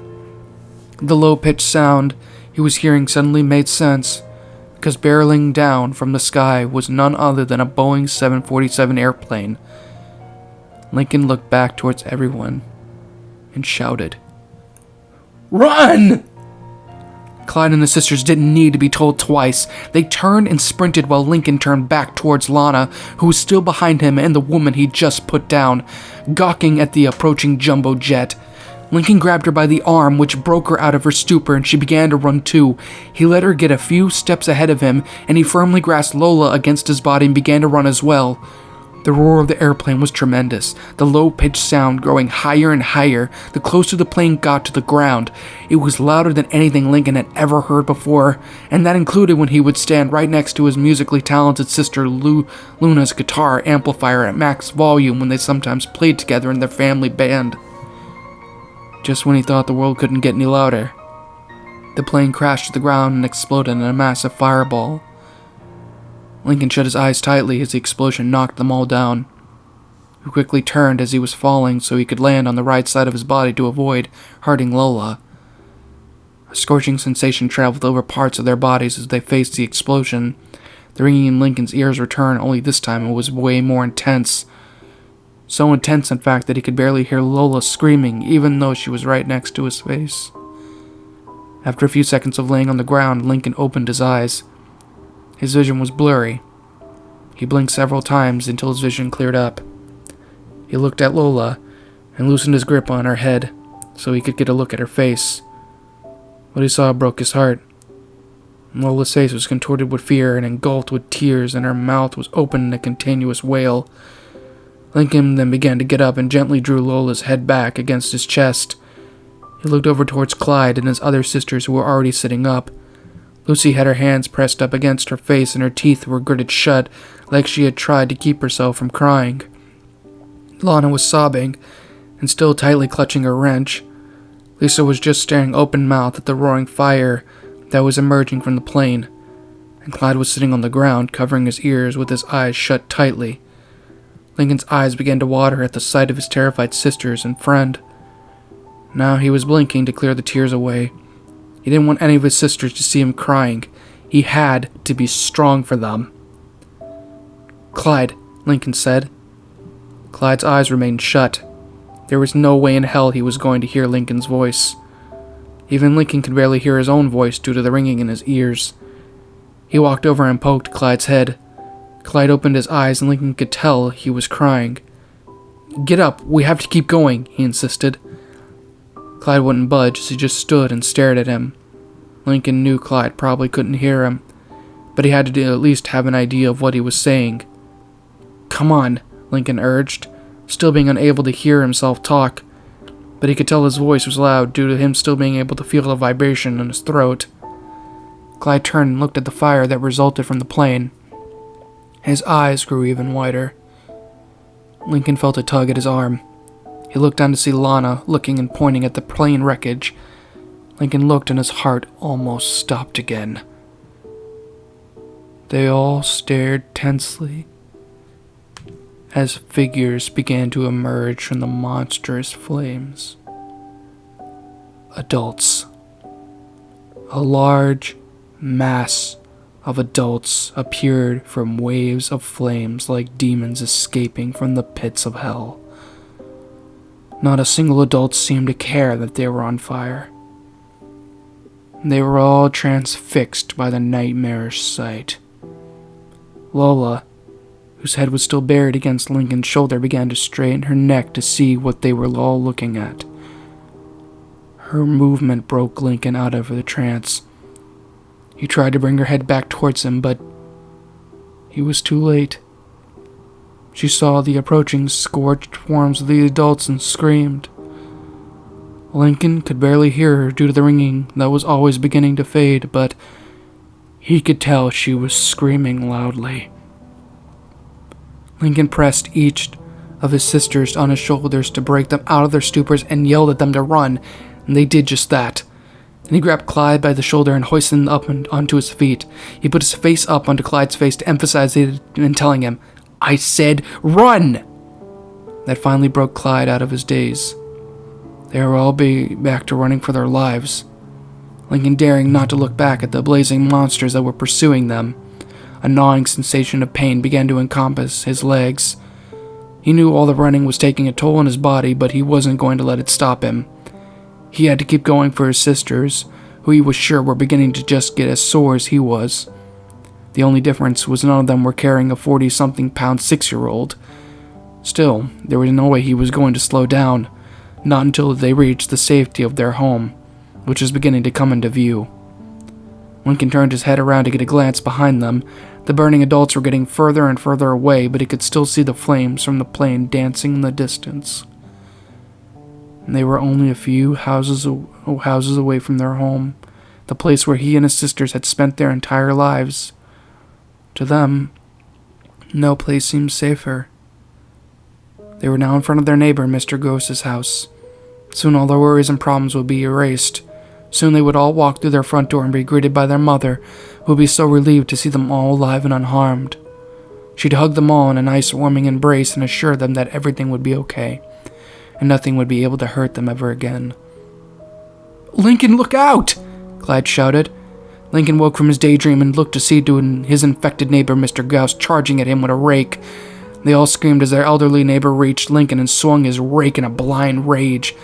Speaker 1: The low-pitched sound he was hearing suddenly made sense, because barreling down from the sky was none other than a Boeing 747 airplane. Lincoln looked back towards everyone and shouted, "Run!" Clyde and the sisters didn't need to be told twice. They turned and sprinted while Lincoln turned back towards Lana, who was still behind him and the woman he'd just put down, gawking at the approaching jumbo jet. Lincoln grabbed her by the arm, which broke her out of her stupor, and she began to run too. He let her get a few steps ahead of him, and he firmly grasped Lola against his body and began to run as well. The roar of the airplane was tremendous, the low-pitched sound growing higher and higher the closer the plane got to the ground. It was louder than anything Lincoln had ever heard before, and that included when he would stand right next to his musically talented sister Luna's guitar amplifier at max volume when they sometimes played together in their family band. Just when he thought the world couldn't get any louder, the plane crashed to the ground and exploded in a massive fireball. Lincoln shut his eyes tightly as the explosion knocked them all down. He quickly turned as he was falling so he could land on the right side of his body to avoid hurting Lola. A scorching sensation traveled over parts of their bodies as they faced the explosion. The ringing in Lincoln's ears returned, only this time it was way more intense. So intense, in fact, that he could barely hear Lola screaming, even though she was right next to his face. After a few seconds of laying on the ground, Lincoln opened his eyes. His vision was blurry. He blinked several times until his vision cleared up. He looked at Lola and loosened his grip on her head so he could get a look at her face. What he saw broke his heart. Lola's face was contorted with fear and engulfed with tears, and her mouth was open in a continuous wail. Lincoln then began to get up and gently drew Lola's head back against his chest. He looked over towards Clyde and his other sisters who were already sitting up. Lucy had her hands pressed up against her face and her teeth were gritted shut like she had tried to keep herself from crying. Lana was sobbing and still tightly clutching her wrench. Lisa was just staring open-mouthed at the roaring fire that was emerging from the plane, and Clyde was sitting on the ground covering his ears with his eyes shut tightly. Lincoln's eyes began to water at the sight of his terrified sisters and friend. Now he was blinking to clear the tears away. He didn't want any of his sisters to see him crying. He had to be strong for them. "Clyde," Lincoln said. Clyde's eyes remained shut. There was no way in hell he was going to hear Lincoln's voice. Even Lincoln could barely hear his own voice due to the ringing in his ears. He walked over and poked Clyde's head. Clyde opened his eyes and Lincoln could tell he was crying. "Get up, we have to keep going," he insisted. Clyde wouldn't budge as he just stood and stared at him. Lincoln knew Clyde probably couldn't hear him, but he had to at least have an idea of what he was saying. "Come on," Lincoln urged, still being unable to hear himself talk, but he could tell his voice was loud due to him still being able to feel the vibration in his throat. Clyde turned and looked at the fire that resulted from the plane. His eyes grew even wider. Lincoln felt a tug at his arm. He looked down to see Lana looking and pointing at the plane wreckage. Lincoln looked and his heart almost stopped again. They all stared tensely as figures began to emerge from the monstrous flames. Adults. A large mass of adults appeared from waves of flames like demons escaping from the pits of hell. Not a single adult seemed to care that they were on fire. They were all transfixed by the nightmarish sight. Lola, whose head was still buried against Lincoln's shoulder, began to straighten her neck to see what they were all looking at. Her movement broke Lincoln out of the trance. He tried to bring her head back towards him, but he was too late. She saw the approaching scorched forms of the adults and screamed. Lincoln could barely hear her due to the ringing that was always beginning to fade, but he could tell she was screaming loudly. Lincoln pressed each of his sisters on his shoulders to break them out of their stupors and yelled at them to run, and they did just that. Then he grabbed Clyde by the shoulder and hoisted him up onto his feet. He put his face up onto Clyde's face to emphasize it and telling him, "I said, run!" That finally broke Clyde out of his daze. They were all back to running for their lives. Lincoln daring not to look back at the blazing monsters that were pursuing them. A gnawing sensation of pain began to encompass his legs. He knew all the running was taking a toll on his body, but he wasn't going to let it stop him. He had to keep going for his sisters, who he was sure were beginning to just get as sore as he was. The only difference was none of them were carrying a 40-something-pound 6-year-old. Still, there was no way he was going to slow down, not until they reached the safety of their home, which was beginning to come into view. Lincoln turned his head around to get a glance behind them. The burning adults were getting further and further away, but he could still see the flames from the plane dancing in the distance. And they were only a few houses away from their home, the place where he and his sisters had spent their entire lives. To them, no place seemed safer. They were now in front of their neighbor, Mr. Gauss's house. Soon all their worries and problems would be erased. Soon they would all walk through their front door and be greeted by their mother, who would be so relieved to see them all alive and unharmed. She'd hug them all in a nice warming embrace and assure them that everything would be okay, and nothing would be able to hurt them ever again. "Lincoln, look out!" Clyde shouted. Lincoln woke from his daydream and looked to see his infected neighbor, Mr. Gauss, charging at him with a rake. They all screamed as their elderly neighbor reached Lincoln and swung his rake in a blind rage.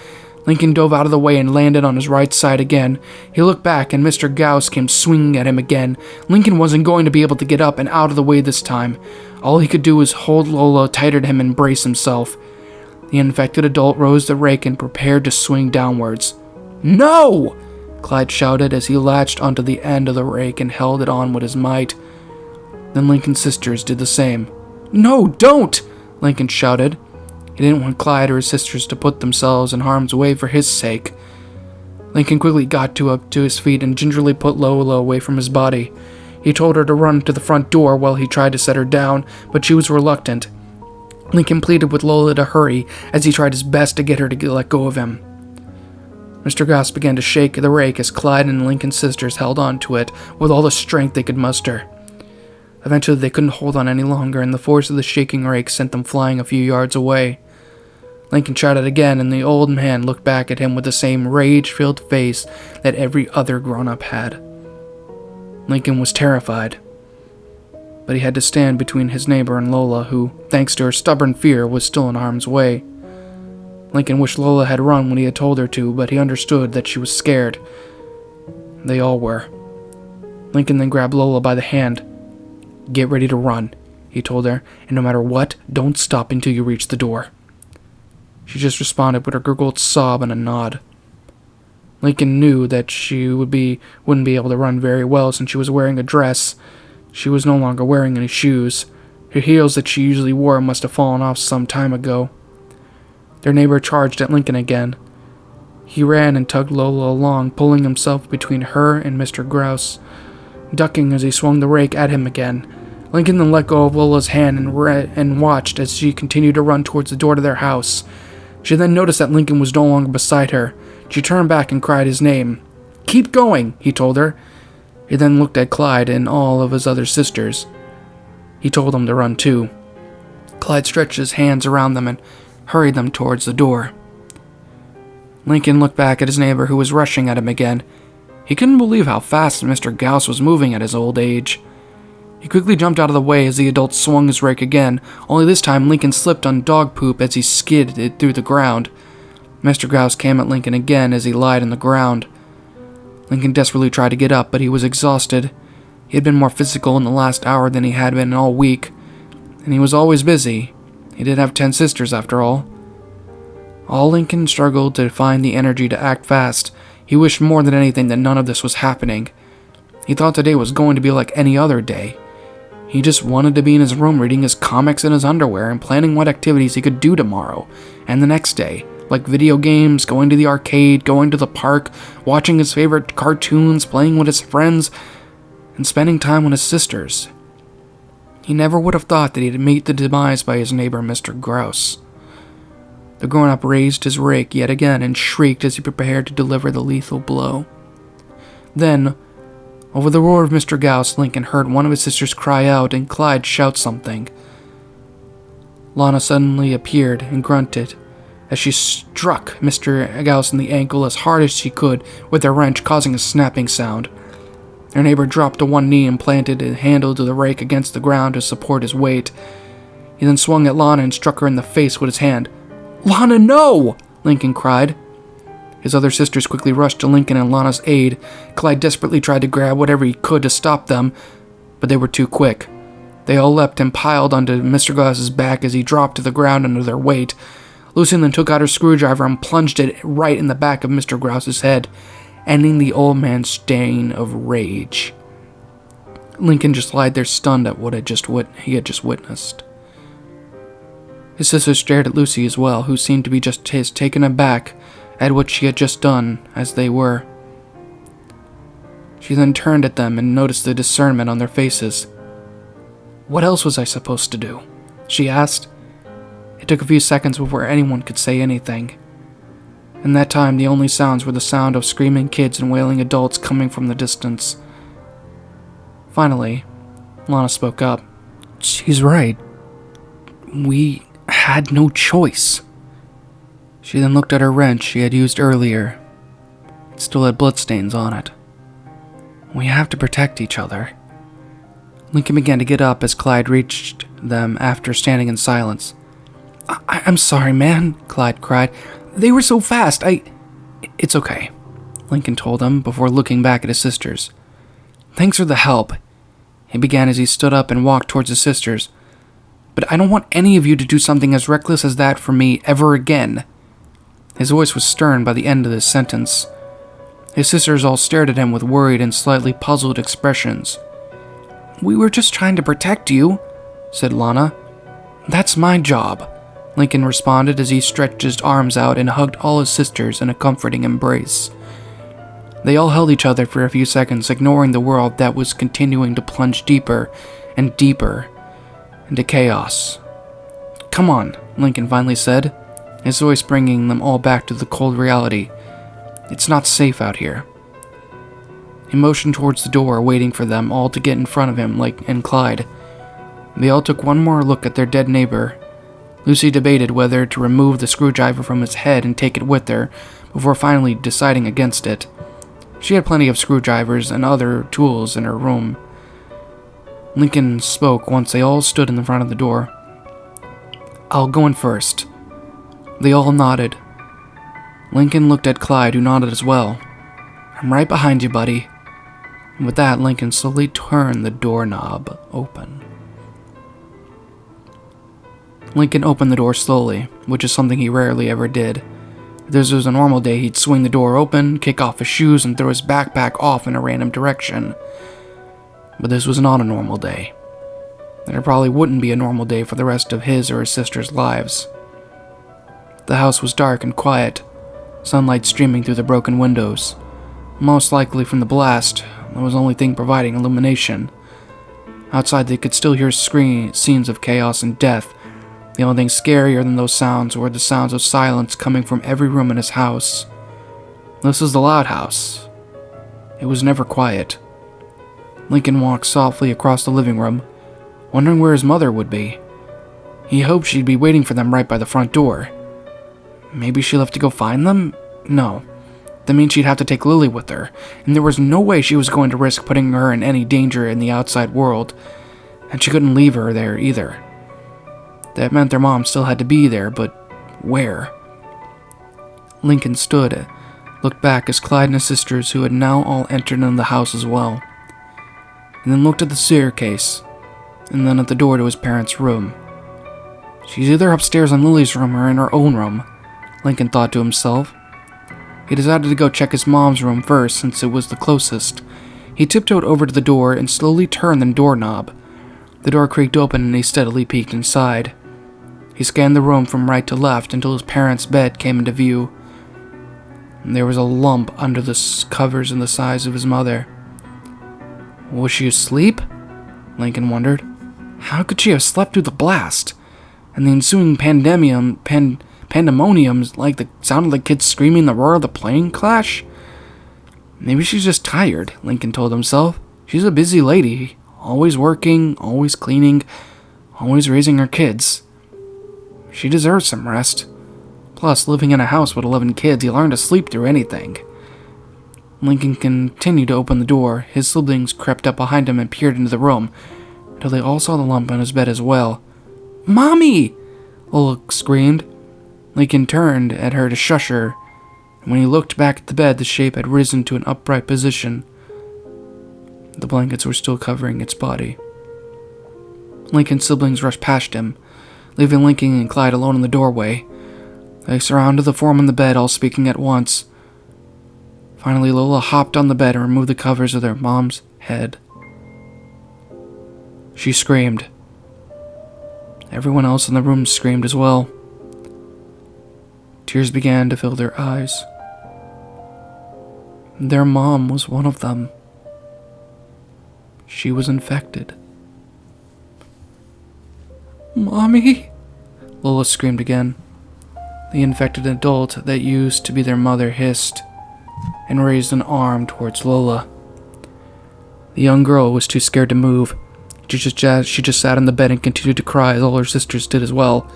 Speaker 1: Lincoln dove out of the way and landed on his right side again. He looked back and Mr. Gauss came swinging at him again. Lincoln wasn't going to be able to get up and out of the way this time. All he could do was hold Lola tighter to him and brace himself. The infected adult rose the rake and prepared to swing downwards. "No!" Clyde shouted as he latched onto the end of the rake and held it on with his might. Then Lincoln's sisters did the same. "No, don't!" Lincoln shouted. He didn't want Clyde or his sisters to put themselves in harm's way for his sake. Lincoln quickly got up to his feet and gingerly put Lola away from his body. He told her to run to the front door while he tried to set her down, but she was reluctant. Lincoln pleaded with Lola to hurry as he tried his best to get her to let go of him. Mr. Gauss began to shake the rake as Clyde and Lincoln's sisters held on to it with all the strength they could muster. Eventually they couldn't hold on any longer, and the force of the shaking rake sent them flying a few yards away. Lincoln shouted again, and the old man looked back at him with the same rage-filled face that every other grown-up had. Lincoln was terrified, but he had to stand between his neighbor and Lola, who, thanks to her stubborn fear, was still in harm's way. Lincoln wished Lola had run when he had told her to, but he understood that she was scared. They all were. Lincoln then grabbed Lola by the hand. "Get ready to run," he told her, "and no matter what, don't stop until you reach the door." She just responded with a gurgled sob and a nod. Lincoln knew that she wouldn't be able to run very well since she was wearing a dress. She was no longer wearing any shoes. Her heels that she usually wore must have fallen off some time ago. Their neighbor charged at Lincoln again. He ran and tugged Lola along, pulling himself between her and Mr. Gauss, ducking as he swung the rake at him again. Lincoln then let go of Lola's hand and watched as she continued to run towards the door to their house. She then noticed that Lincoln was no longer beside her. She turned back and cried his name. "Keep going," he told her. He then looked at Clyde and all of his other sisters. He told them to run too. Clyde stretched his hands around them and hurried them towards the door. Lincoln looked back at his neighbor, who was rushing at him again. He couldn't believe how fast Mr. Gauss was moving at his old age. He quickly jumped out of the way as the adult swung his rake again, only this time Lincoln slipped on dog poop as he skidded it through the ground. Mr. Gauss came at Lincoln again as he lied on the ground. Lincoln desperately tried to get up, but he was exhausted. He had been more physical in the last hour than he had been all week, and he was always busy. He did have 10 sisters, after all. All Lincoln struggled to find the energy to act fast. He wished more than anything that none of this was happening. He thought today was going to be like any other day. He just wanted to be in his room reading his comics in his underwear and planning what activities he could do tomorrow and the next day, like video games, going to the arcade, going to the park, watching his favorite cartoons, playing with his friends, and spending time with his sisters. He never would have thought that he'd meet the demise by his neighbor, Mr. Gauss. The grown-up raised his rake yet again and shrieked as he prepared to deliver the lethal blow. Then, over the roar of Mr. Gauss, Lincoln heard one of his sisters cry out and Clyde shout something. Lana suddenly appeared and grunted as she struck Mr. Gauss in the ankle as hard as she could with her wrench, causing a snapping sound. Her neighbor dropped to one knee and planted a handle to the rake against the ground to support his weight. He then swung at Lana and struck her in the face with his hand. "Lana, no!" Lincoln cried. His other sisters quickly rushed to Lincoln and Lana's aid. Clyde desperately tried to grab whatever he could to stop them, but they were too quick. They all leapt and piled onto Mr. Gauss's back as he dropped to the ground under their weight. Lucy then took out her screwdriver and plunged it right in the back of Mr. Gauss's head, ending the old man's stain of rage. Lincoln just lied there stunned at what he had just witnessed. His sisters stared at Lucy as well, who seemed to be just as taken aback at what she had just done as they were. She then turned at them and noticed the discernment on their faces. "What else was I supposed to do?" she asked. It took a few seconds before anyone could say anything. In that time, the only sounds were the sound of screaming kids and wailing adults coming from the distance. Finally, Lana spoke up. "She's right. We had no choice." She then looked at her wrench she had used earlier. It still had bloodstains on it. "We have to protect each other." Lincoln began to get up as Clyde reached them after standing in silence. I'm sorry, man," Clyde cried. "They were so fast, It's okay," Lincoln told them before looking back at his sisters. "Thanks for the help," he began as he stood up and walked towards his sisters. "But I don't want any of you to do something as reckless as that for me ever again." His voice was stern by the end of this sentence. His sisters all stared at him with worried and slightly puzzled expressions. "We were just trying to protect you," said Lana. "That's my job," Lincoln responded as he stretched his arms out and hugged all his sisters in a comforting embrace. They all held each other for a few seconds, ignoring the world that was continuing to plunge deeper and deeper into chaos. "Come on," Lincoln finally said, his voice bringing them all back to the cold reality. "It's not safe out here." He motioned towards the door, waiting for them all to get in front of him, and Clyde. They all took one more look at their dead neighbor. Lucy debated whether to remove the screwdriver from his head and take it with her, before finally deciding against it. She had plenty of screwdrivers and other tools in her room. Lincoln spoke once they all stood in the front of the door. "I'll go in first." They all nodded. Lincoln looked at Clyde, who nodded as well. "I'm right behind you, buddy." And with that, Lincoln slowly turned the doorknob open. Lincoln opened the door slowly, which is something he rarely ever did. If this was a normal day, he'd swing the door open, kick off his shoes, and throw his backpack off in a random direction. But this was not a normal day. And it probably wouldn't be a normal day for the rest of his or his sister's lives. The house was dark and quiet, sunlight streaming through the broken windows. Most likely from the blast, that was the only thing providing illumination. Outside they could still hear scenes of chaos and death. The only thing scarier than those sounds were the sounds of silence coming from every room in his house. This was the loud house. It was never quiet. Lincoln walked softly across the living room, wondering where his mother would be. He hoped she'd be waiting for them right by the front door. Maybe she left to go find them? No. That means she'd have to take Lily with her, and there was no way she was going to risk putting her in any danger in the outside world. and she couldn't leave her there either. That meant their mom still had to be there, but where? Lincoln stood, looked back as Clyde and his sisters, who had now all entered into the house as well, and then looked at the staircase, and then at the door to his parents' room. She's either upstairs in Lily's room or in her own room, Lincoln thought to himself. He decided to go check his mom's room first, since it was the closest. He tiptoed over to the door and slowly turned the doorknob. The door creaked open and he steadily peeked inside. He scanned the room from right to left until his parents' bed came into view. There was a lump under the covers in the size of his mother. Was she asleep? Lincoln wondered. How could she have slept through the blast? And the ensuing pandemonium sounded like kids screaming the roar of the plane crash? Maybe she's just tired, Lincoln told himself. She's a busy lady, always working, always cleaning, always raising her kids. She deserves some rest. Plus, living in a house with 11 kids, he learned to sleep through anything. Lincoln continued to open the door. His siblings crept up behind him and peered into the room, until they all saw the lump on his bed as well. "Mommy!" Lola screamed. Lincoln turned at her to shush her, and when he looked back at the bed, the shape had risen to an upright position. The blankets were still covering its body. Lincoln's siblings rushed past him, leaving Lincoln and Clyde alone in the doorway. They surrounded the form on the bed, all speaking at once. Finally, Lola hopped on the bed and removed the covers of their mom's head. She screamed. Everyone else in the room screamed as well. Tears began to fill their eyes. Their mom was one of them. She was infected. "Mommy!" Lola screamed again. The infected adult that used to be their mother hissed and raised an arm towards Lola. The young girl was too scared to move. She just sat on the bed and continued to cry as all her sisters did as well.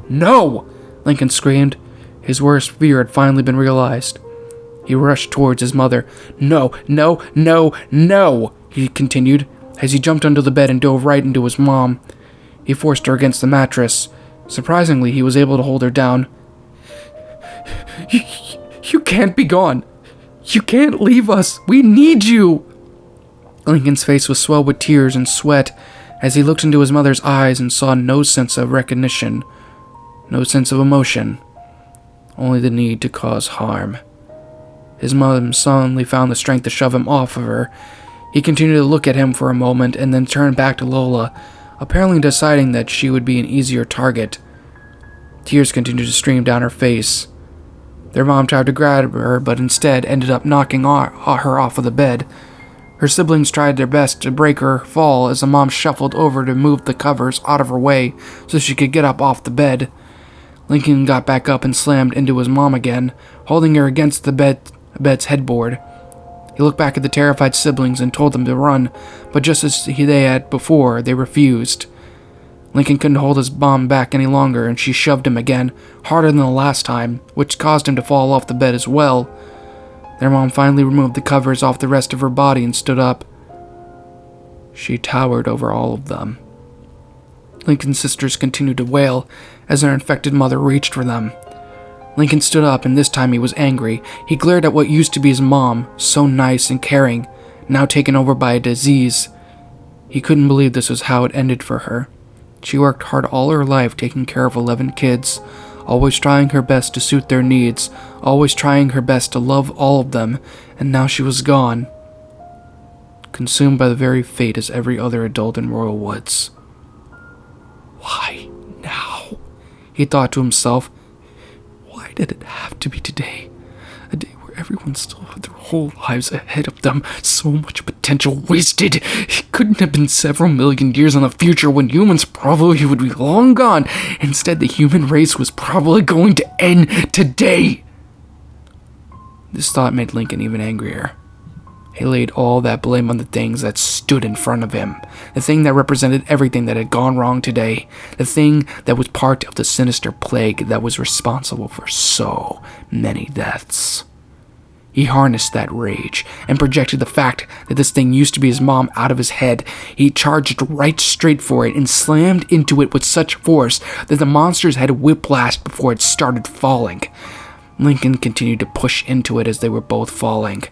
Speaker 1: "No!" Lincoln screamed. His worst fear had finally been realized. He rushed towards his mother. "No, no, no, no!" he continued, as he jumped under the bed and dove right into his mom. He forced her against the mattress. Surprisingly, he was able to hold her down. You can't be gone. You can't leave us. We need you." Lincoln's face was swelled with tears and sweat as he looked into his mother's eyes and saw no sense of recognition, no sense of emotion, only the need to cause harm. His mom suddenly found the strength to shove him off of her. He continued to look at him for a moment and then turned back to Lola, apparently deciding that she would be an easier target. Tears continued to stream down her face. Their mom tried to grab her, but instead ended up knocking her off of the bed. Her siblings tried their best to break her fall as the mom shuffled over to move the covers out of her way so she could get up off the bed. Lincoln got back up and slammed into his mom again, holding her against the bed's headboard. He looked back at the terrified siblings and told them to run, but just as they had before, they refused. Lincoln couldn't hold his mom back any longer, and she shoved him again, harder than the last time, which caused him to fall off the bed as well. Their mom finally removed the covers off the rest of her body and stood up. She towered over all of them. Lincoln's sisters continued to wail as their infected mother reached for them. Lincoln stood up, and this time he was angry. He glared at what used to be his mom, so nice and caring, now taken over by a disease. He couldn't believe this was how it ended for her. She worked hard all her life taking care of 11 kids, always trying her best to suit their needs, always trying her best to love all of them, and now she was gone, consumed by the very fate as every other adult in Royal Woods. Why now? He thought to himself. Why did it have to be today? A day where everyone still had their whole lives ahead of them. So much potential wasted. It couldn't have been several million years in the future when humans probably would be long gone. Instead, the human race was probably going to end today. This thought made Lincoln even angrier. He laid all that blame on the things that stood in front of him. The thing that represented everything that had gone wrong today. The thing that was part of the sinister plague that was responsible for so many deaths. He harnessed that rage and projected the fact that this thing used to be his mom out of his head. He charged right straight for it and slammed into it with such force that the monster's head whiplashed before it started falling. Lincoln continued to push into it as they were both falling.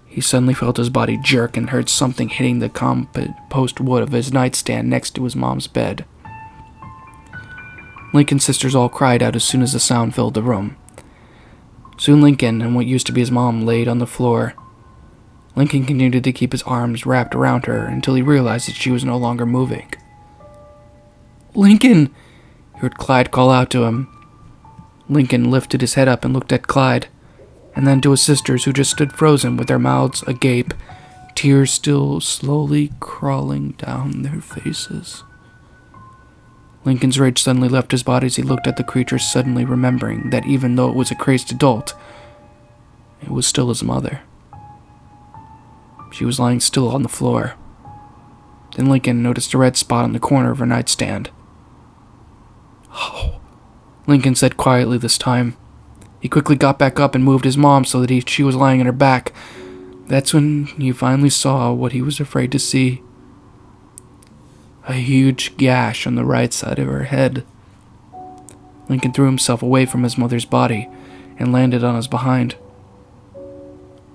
Speaker 1: He suddenly felt his body jerk and heard something hitting the compost wood of his nightstand next to his mom's bed. Lincoln's sisters all cried out as soon as the sound filled the room. Soon Lincoln and what used to be his mom laid on the floor. Lincoln continued to keep his arms wrapped around her until he realized that she was no longer moving. "Lincoln!" he heard Clyde call out to him. Lincoln lifted his head up and looked at Clyde, and then to his sisters who just stood frozen with their mouths agape, tears still slowly crawling down their faces. Lincoln's rage suddenly left his body as he looked at the creature, suddenly remembering that even though it was a crazed adult, it was still his mother. She was lying still on the floor. Then Lincoln noticed a red spot on the corner of her nightstand. "Oh," Lincoln said quietly this time. He quickly got back up and moved his mom so that she was lying on her back. That's when he finally saw what he was afraid to see. A huge gash on the right side of her head. Lincoln threw himself away from his mother's body and landed on his behind.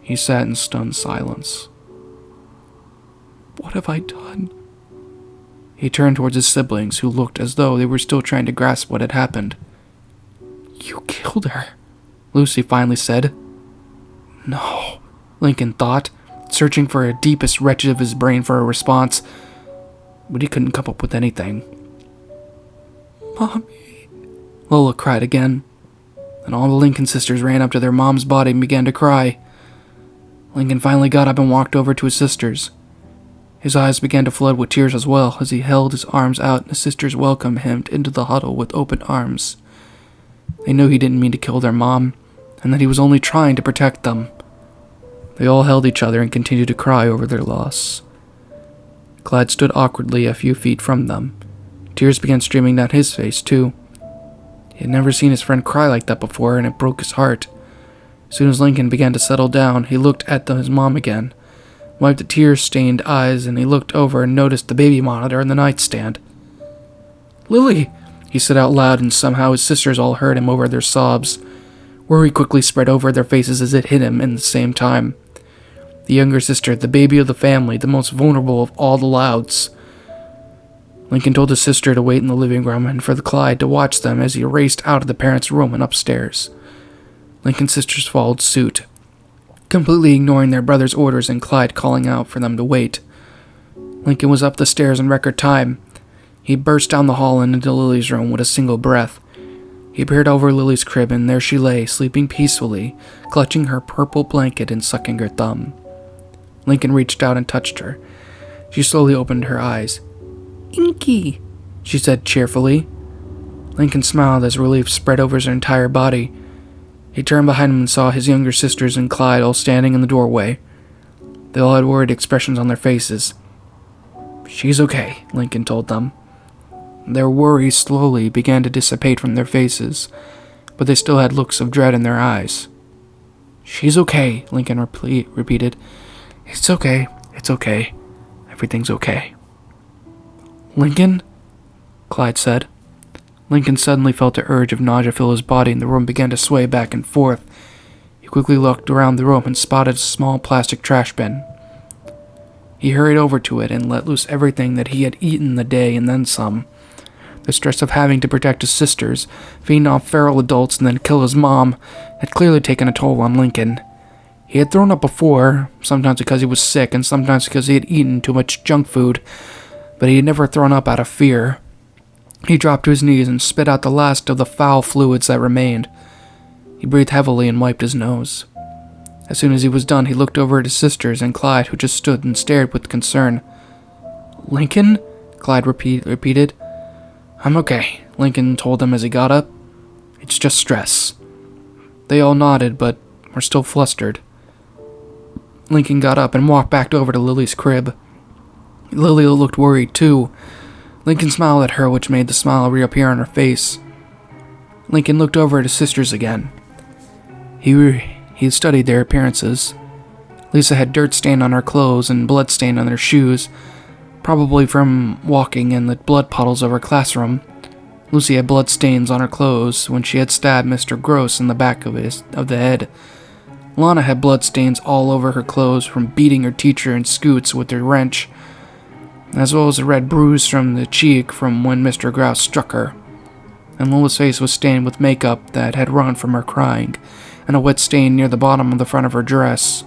Speaker 1: He sat in stunned silence. "What have I done?" He turned towards his siblings, who looked as though they were still trying to grasp what had happened. "You killed her," Lucy finally said. "No," Lincoln thought, searching for the deepest reaches of his brain for a response, but he couldn't come up with anything. "Mommy," Lola cried again, and all the Lincoln sisters ran up to their mom's body and began to cry. Lincoln finally got up and walked over to his sisters. His eyes began to flood with tears as well as he held his arms out and his sisters welcomed him into the huddle with open arms. They knew he didn't mean to kill their mom, and that he was only trying to protect them. They all held each other and continued to cry over their loss. Clyde stood awkwardly a few feet from them. Tears began streaming down his face, too. He had never seen his friend cry like that before, and it broke his heart. As soon as Lincoln began to settle down, he looked at his mom again, wiped the tear-stained eyes, and he looked over and noticed the baby monitor on the nightstand. "Lily!" he said out loud, and somehow his sisters all heard him over their sobs. Worry quickly spread over their faces as it hit him in the same time. The younger sister, the baby of the family, the most vulnerable of all the Louds. Lincoln told his sister to wait in the living room and for the Clyde to watch them as he raced out of the parents' room and upstairs. Lincoln's sisters followed suit, completely ignoring their brother's orders and Clyde calling out for them to wait. Lincoln was up the stairs in record time. He burst down the hall and into Lily's room with a single breath. He peered over Lily's crib, and there she lay, sleeping peacefully, clutching her purple blanket and sucking her thumb. Lincoln reached out and touched her. She slowly opened her eyes. "Inky," she said cheerfully. Lincoln smiled as relief spread over his entire body. He turned behind him and saw his younger sisters and Clyde all standing in the doorway. They all had worried expressions on their faces. "She's okay," Lincoln told them. Their worries slowly began to dissipate from their faces, but they still had looks of dread in their eyes. "She's okay," Lincoln repeated. It's okay. Everything's okay." "Lincoln?" Clyde said. Lincoln suddenly felt the urge of nausea fill his body, and the room began to sway back and forth. He quickly looked around the room and spotted a small plastic trash bin. He hurried over to it and let loose everything that he had eaten the day and then some. The stress of having to protect his sisters, feeding off feral adults, and then kill his mom had clearly taken a toll on Lincoln. He had thrown up before, sometimes because he was sick and sometimes because he had eaten too much junk food, but he had never thrown up out of fear. He dropped to his knees and spit out the last of the foul fluids that remained. He breathed heavily and wiped his nose. As soon as he was done, he looked over at his sisters and Clyde, who just stood and stared with concern. "Lincoln?" Clyde repeated. "I'm okay," Lincoln told them as he got up. "It's just stress." They all nodded, but were still flustered. Lincoln got up and walked back over to Lily's crib. Lily looked worried, too. Lincoln smiled at her, which made the smile reappear on her face. Lincoln looked over at his sisters again. He He studied their appearances. Lisa had dirt stain on her clothes and blood stain on her shoes, probably from walking in the blood puddles of her classroom. Lucy had blood stains on her clothes when she had stabbed Mr. Gross in the back of the head. Lana had blood stains all over her clothes from beating her teacher in scoots with her wrench, as well as a red bruise from the cheek from when Mr. Grouse struck her. And Lola's face was stained with makeup that had run from her crying, and a wet stain near the bottom of the front of her dress.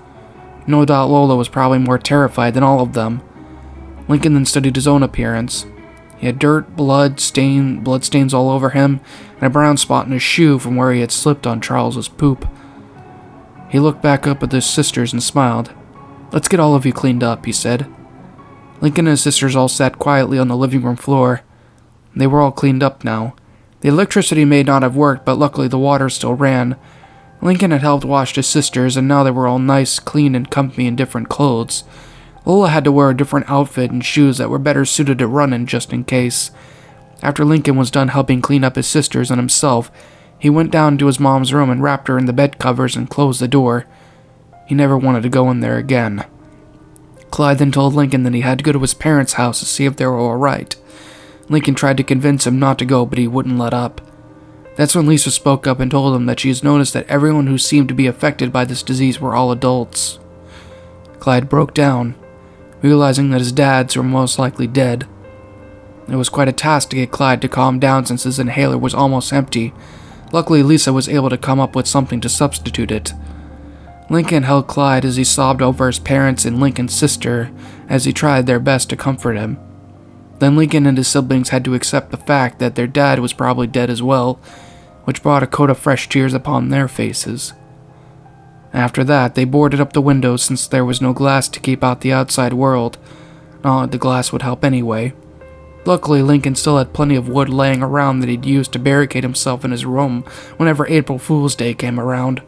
Speaker 1: No doubt Lola was probably more terrified than all of them. Lincoln then studied his own appearance. He had dirt, blood stains all over him, and a brown spot in his shoe from where he had slipped on Charles's poop. He looked back up at his sisters and smiled. "Let's get all of you cleaned up," he said. Lincoln and his sisters all sat quietly on the living room floor. They were all cleaned up now. The electricity may not have worked, but luckily the water still ran. Lincoln had helped wash his sisters, and now they were all nice, clean, and comfy in different clothes. Lola had to wear a different outfit and shoes that were better suited to run in just in case. After Lincoln was done helping clean up his sisters and himself, he went down to his mom's room and wrapped her in the bed covers and closed the door. He never wanted to go in there again. Clyde then told Lincoln that he had to go to his parents' house to see if they were alright. Lincoln tried to convince him not to go, but he wouldn't let up. That's when Lisa spoke up and told him that she's noticed that everyone who seemed to be affected by this disease were all adults. Clyde broke down, realizing that his dads were most likely dead. It was quite a task to get Clyde to calm down since his inhaler was almost empty. Luckily, Lisa was able to come up with something to substitute it. Lincoln held Clyde as he sobbed over his parents and Lincoln's sister as he tried their best to comfort him. Then Lincoln and his siblings had to accept the fact that their dad was probably dead as well, which brought a coat of fresh tears upon their faces. After that, they boarded up the windows since there was no glass to keep out the outside world. Not that the glass would help anyway. Luckily, Lincoln still had plenty of wood laying around that he'd use to barricade himself in his room whenever April Fool's Day came around.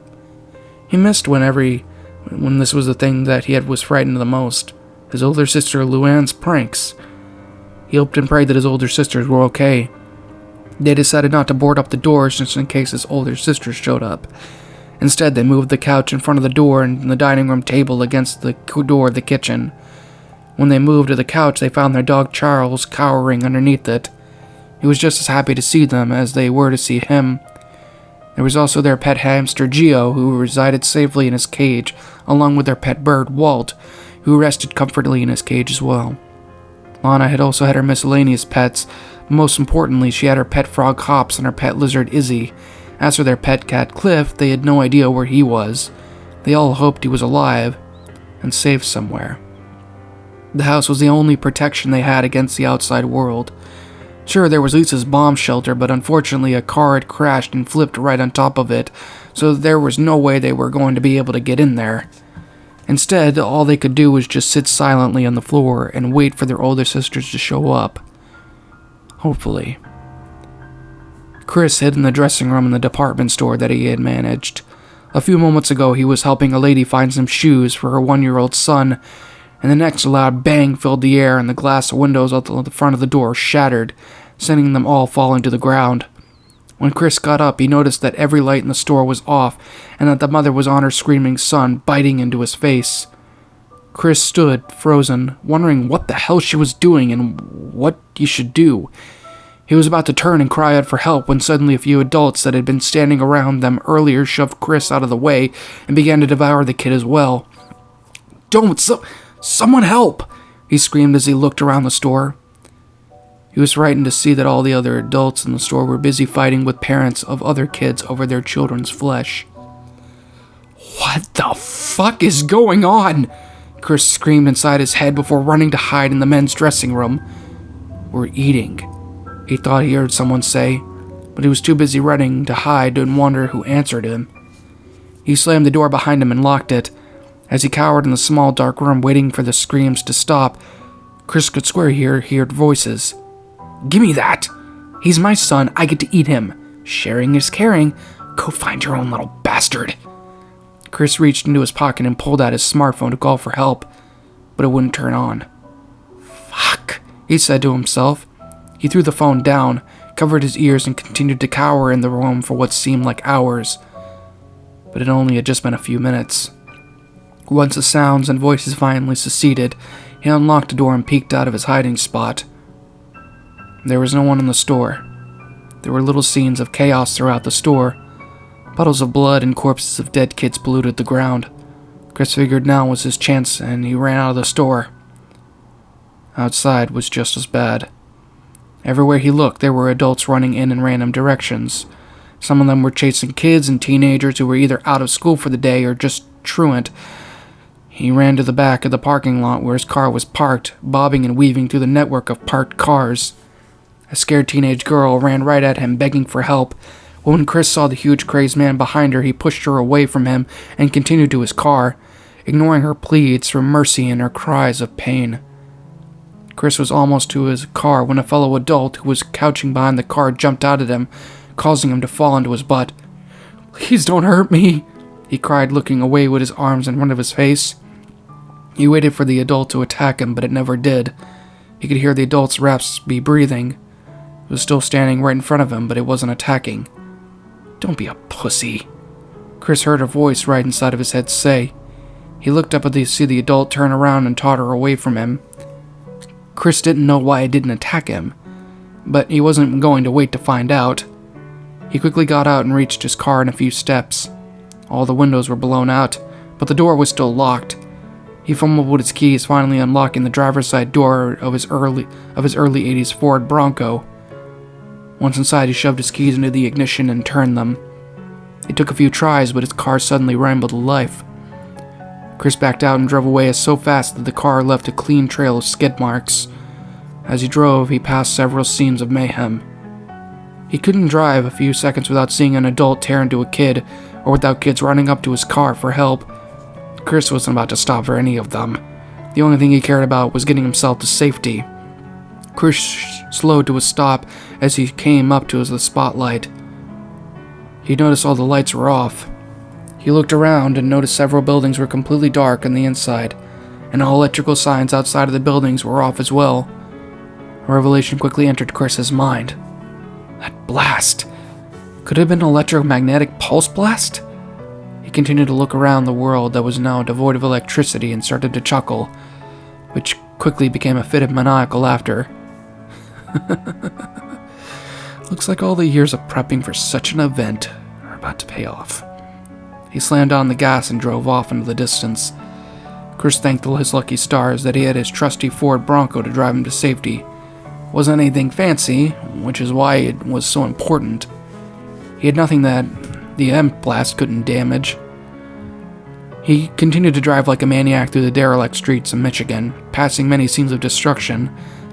Speaker 1: He missed when this was the thing that he was frightened of the most, his older sister Luann's pranks. He hoped and prayed that his older sisters were okay. They decided not to board up the doors just in case his older sisters showed up. Instead, they moved the couch in front of the door and the dining room table against the door of the kitchen. When they moved to the couch, they found their dog Charles cowering underneath it. He was just as happy to see them as they were to see him. There was also their pet hamster Geo, who resided safely in his cage, along with their pet bird Walt, who rested comfortably in his cage as well. Lana had also had her miscellaneous pets, but most importantly, she had her pet frog Hops and her pet lizard Izzy. As for their pet cat Cliff, they had no idea where he was. They all hoped he was alive and safe somewhere. The house was the only protection they had against the outside world. Sure, there was Lisa's bomb shelter, but unfortunately a car had crashed and flipped right on top of it, so there was no way they were going to be able to get in there. Instead, all they could do was just sit silently on the floor and wait for their older sisters to show up. Hopefully. Kris hid in the dressing room in the department store that he had managed. A few moments ago, he was helping a lady find some shoes for her 1-year-old son, and the next loud bang filled the air and the glass windows at the front of the door shattered, sending them all falling to the ground. When Kris got up, he noticed that every light in the store was off and that the mother was on her screaming son, biting into his face. Kris stood, frozen, wondering what the hell she was doing and what he should do. He was about to turn and cry out for help when suddenly a few adults that had been standing around them earlier shoved Kris out of the way and began to devour the kid as well. "Don't! Someone help!" he screamed as he looked around the store. He was frightened to see that all the other adults in the store were busy fighting with parents of other kids over their children's flesh. "What the fuck is going on?" Kris screamed inside his head before running to hide in the men's dressing room. "We're eating," he thought he heard someone say, but he was too busy running to hide and wonder who answered him. He slammed the door behind him and locked it. As he cowered in the small dark room waiting for the screams to stop, Kris could swear he heard voices. "Gimme that! He's my son, I get to eat him. Sharing is caring. Go find your own little bastard." Kris reached into his pocket and pulled out his smartphone to call for help, but it wouldn't turn on. "Fuck," he said to himself. He threw the phone down, covered his ears, and continued to cower in the room for what seemed like hours. but it only had just been a few minutes. Once the sounds and voices finally seceded, he unlocked the door and peeked out of his hiding spot. There was no one in the store. There were little scenes of chaos throughout the store. Puddles of blood and corpses of dead kids polluted the ground. Kris figured now was his chance, and he ran out of the store. Outside was just as bad. Everywhere he looked, there were adults running in random directions. Some of them were chasing kids and teenagers who were either out of school for the day or just truant. He ran to the back of the parking lot where his car was parked, bobbing and weaving through the network of parked cars. A scared teenage girl ran right at him, begging for help. When Kris saw the huge crazed man behind her, he pushed her away from him and continued to his car, ignoring her pleads for mercy and her cries of pain. Kris was almost to his car when a fellow adult who was couching behind the car jumped out at him, causing him to fall into his butt. "Please don't hurt me," he cried, looking away with his arms in front of his face. He waited for the adult to attack him, but it never did. He could hear the adult's raspy breathing. It was still standing right in front of him, but it wasn't attacking. "Don't be a pussy," Kris heard a voice right inside of his head say. He looked up to see the adult turn around and totter away from him. Kris didn't know why it didn't attack him, but he wasn't going to wait to find out. He quickly got out and reached his car in a few steps. All the windows were blown out, but the door was still locked. He fumbled with his keys, finally unlocking the driver's side door of his early 80s Ford Bronco. Once inside, he shoved his keys into the ignition and turned them. It took a few tries, but his car suddenly rambled to life. Kris backed out and drove away so fast that the car left a clean trail of skid marks. As he drove, he passed several scenes of mayhem. He couldn't drive a few seconds without seeing an adult tear into a kid, or without kids running up to his car for help. Kris wasn't about to stop for any of them. The only thing he cared about was getting himself to safety. Kris slowed to a stop as he came up to the spotlight. He noticed all the lights were off. He looked around and noticed several buildings were completely dark on the inside, and all electrical signs outside of the buildings were off as well. A revelation quickly entered Kris's mind. That blast! Could it have been an electromagnetic pulse blast? He continued to look around the world that was now devoid of electricity and started to chuckle, which quickly became a fit of maniacal laughter. Looks like all the years of prepping for such an event are about to pay off. He slammed on the gas and drove off into the distance. Kris thanked his lucky stars that he had his trusty Ford Bronco to drive him to safety. Wasn't anything fancy, which is why it was so important. He had nothing that the M blast couldn't damage. He continued to drive like a maniac through the derelict streets of Michigan, passing many scenes of destruction.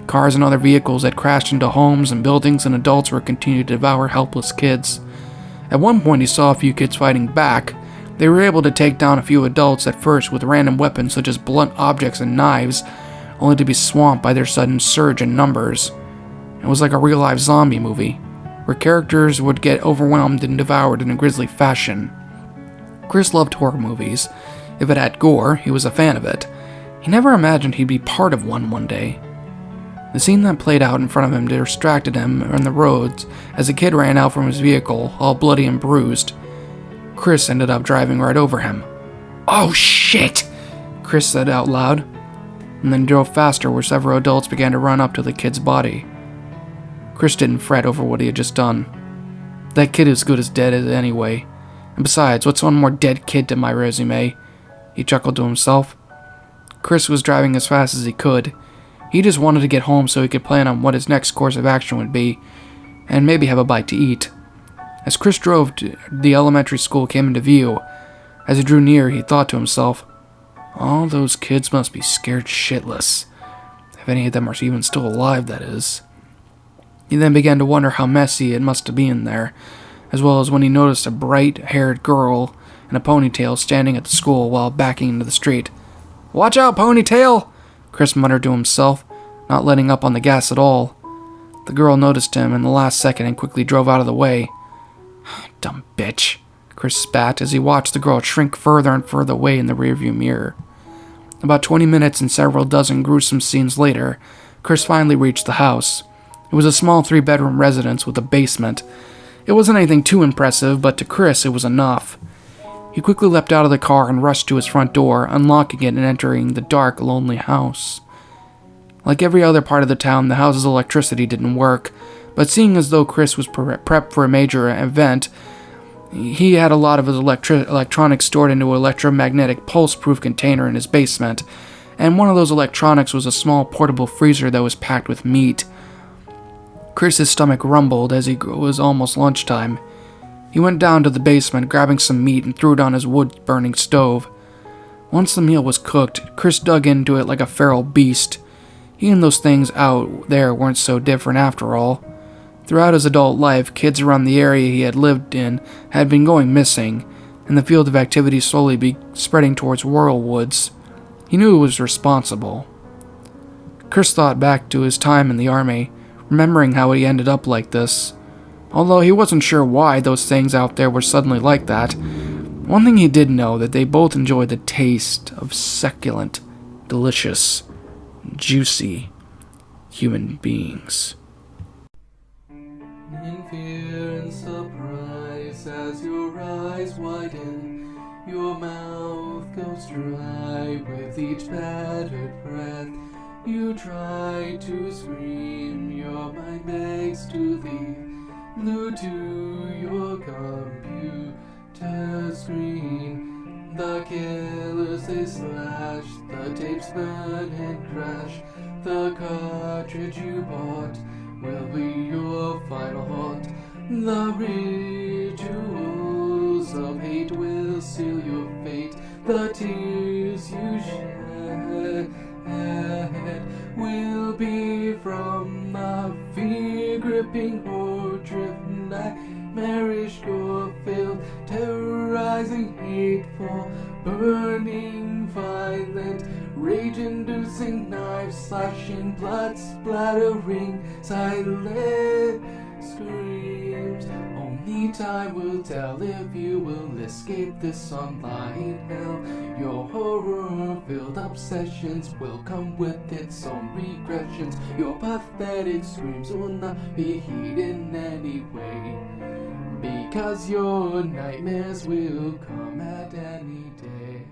Speaker 1: Cars and other vehicles had crashed into homes and buildings, and adults were continuing to devour helpless kids. At one point, he saw a few kids fighting back. They were able to take down a few adults at first with random weapons such as blunt objects and knives, only to be swamped by their sudden surge in numbers. It was like a real-life zombie movie, where characters would get overwhelmed and devoured in a grisly fashion. Kris loved horror movies. If it had gore, he was a fan of it. He never imagined he'd be part of one day. The scene that played out in front of him distracted him on the roads as a kid ran out from his vehicle, all bloody and bruised. Kris ended up driving right over him. "Oh shit!" Kris said out loud, and then drove faster where several adults began to run up to the kid's body. Kris didn't fret over what he had just done. That kid is good as dead anyway. And besides, what's one more dead kid to my resume? He chuckled to himself. Kris was driving as fast as he could. He just wanted to get home so he could plan on what his next course of action would be, and maybe have a bite to eat. As Kris drove, the elementary school came into view. As he drew near, he thought to himself, all those kids must be scared shitless. If any of them are even still alive, that is. He then began to wonder how messy it must have been there, as well as when he noticed a bright-haired girl in a ponytail standing at the school while backing into the street. "Watch out, ponytail!" Kris muttered to himself, not letting up on the gas at all. The girl noticed him in the last second and quickly drove out of the way. "Dumb bitch," Kris spat as he watched the girl shrink further and further away in the rearview mirror. About 20 minutes and several dozen gruesome scenes later, Kris finally reached the house. It was a small 3-bedroom residence with a basement. It wasn't anything too impressive, but to Kris it was enough. He quickly leapt out of the car and rushed to his front door, unlocking it and entering the dark, lonely house. Like every other part of the town, the house's electricity didn't work, but seeing as though Kris was prepped for a major event, he had a lot of his electronics stored into an electromagnetic pulse-proof container in his basement, and one of those electronics was a small portable freezer that was packed with meat. Kris's stomach rumbled as it was almost lunchtime. He went down to the basement, grabbing some meat and threw it on his wood-burning stove. Once the meal was cooked, Kris dug into it like a feral beast. He and those things out there weren't so different after all. Throughout his adult life, kids around the area he had lived in had been going missing, and the field of activity slowly be spreading towards rural woods. He knew he was responsible. Kris thought back to his time in the army, remembering how he ended up like this. Although he wasn't sure why those things out there were suddenly like that, one thing he did know that they both enjoyed the taste of succulent, delicious, juicy human beings.
Speaker 2: In fear and surprise, as your eyes widen, your mouth goes dry with each battered breath. You try to scream, your mind begs to leave, glued to your computer screen. The killers they slash, the tapes burn and crash. The cartridge you bought will be your final haunt. The rituals of hate will seal your fate. The tears you shed will be from the fear-gripping horror-driven nightmarish gore-filled, terrorizing, hateful, burning, violent, rage-inducing, knife-slashing, blood-splattering, silent screams. Only time will tell if you will escape this online hell. Your horror-filled obsessions will come with its own regressions. Your pathetic screams will not be heeded in any way, because your nightmares will come at any day.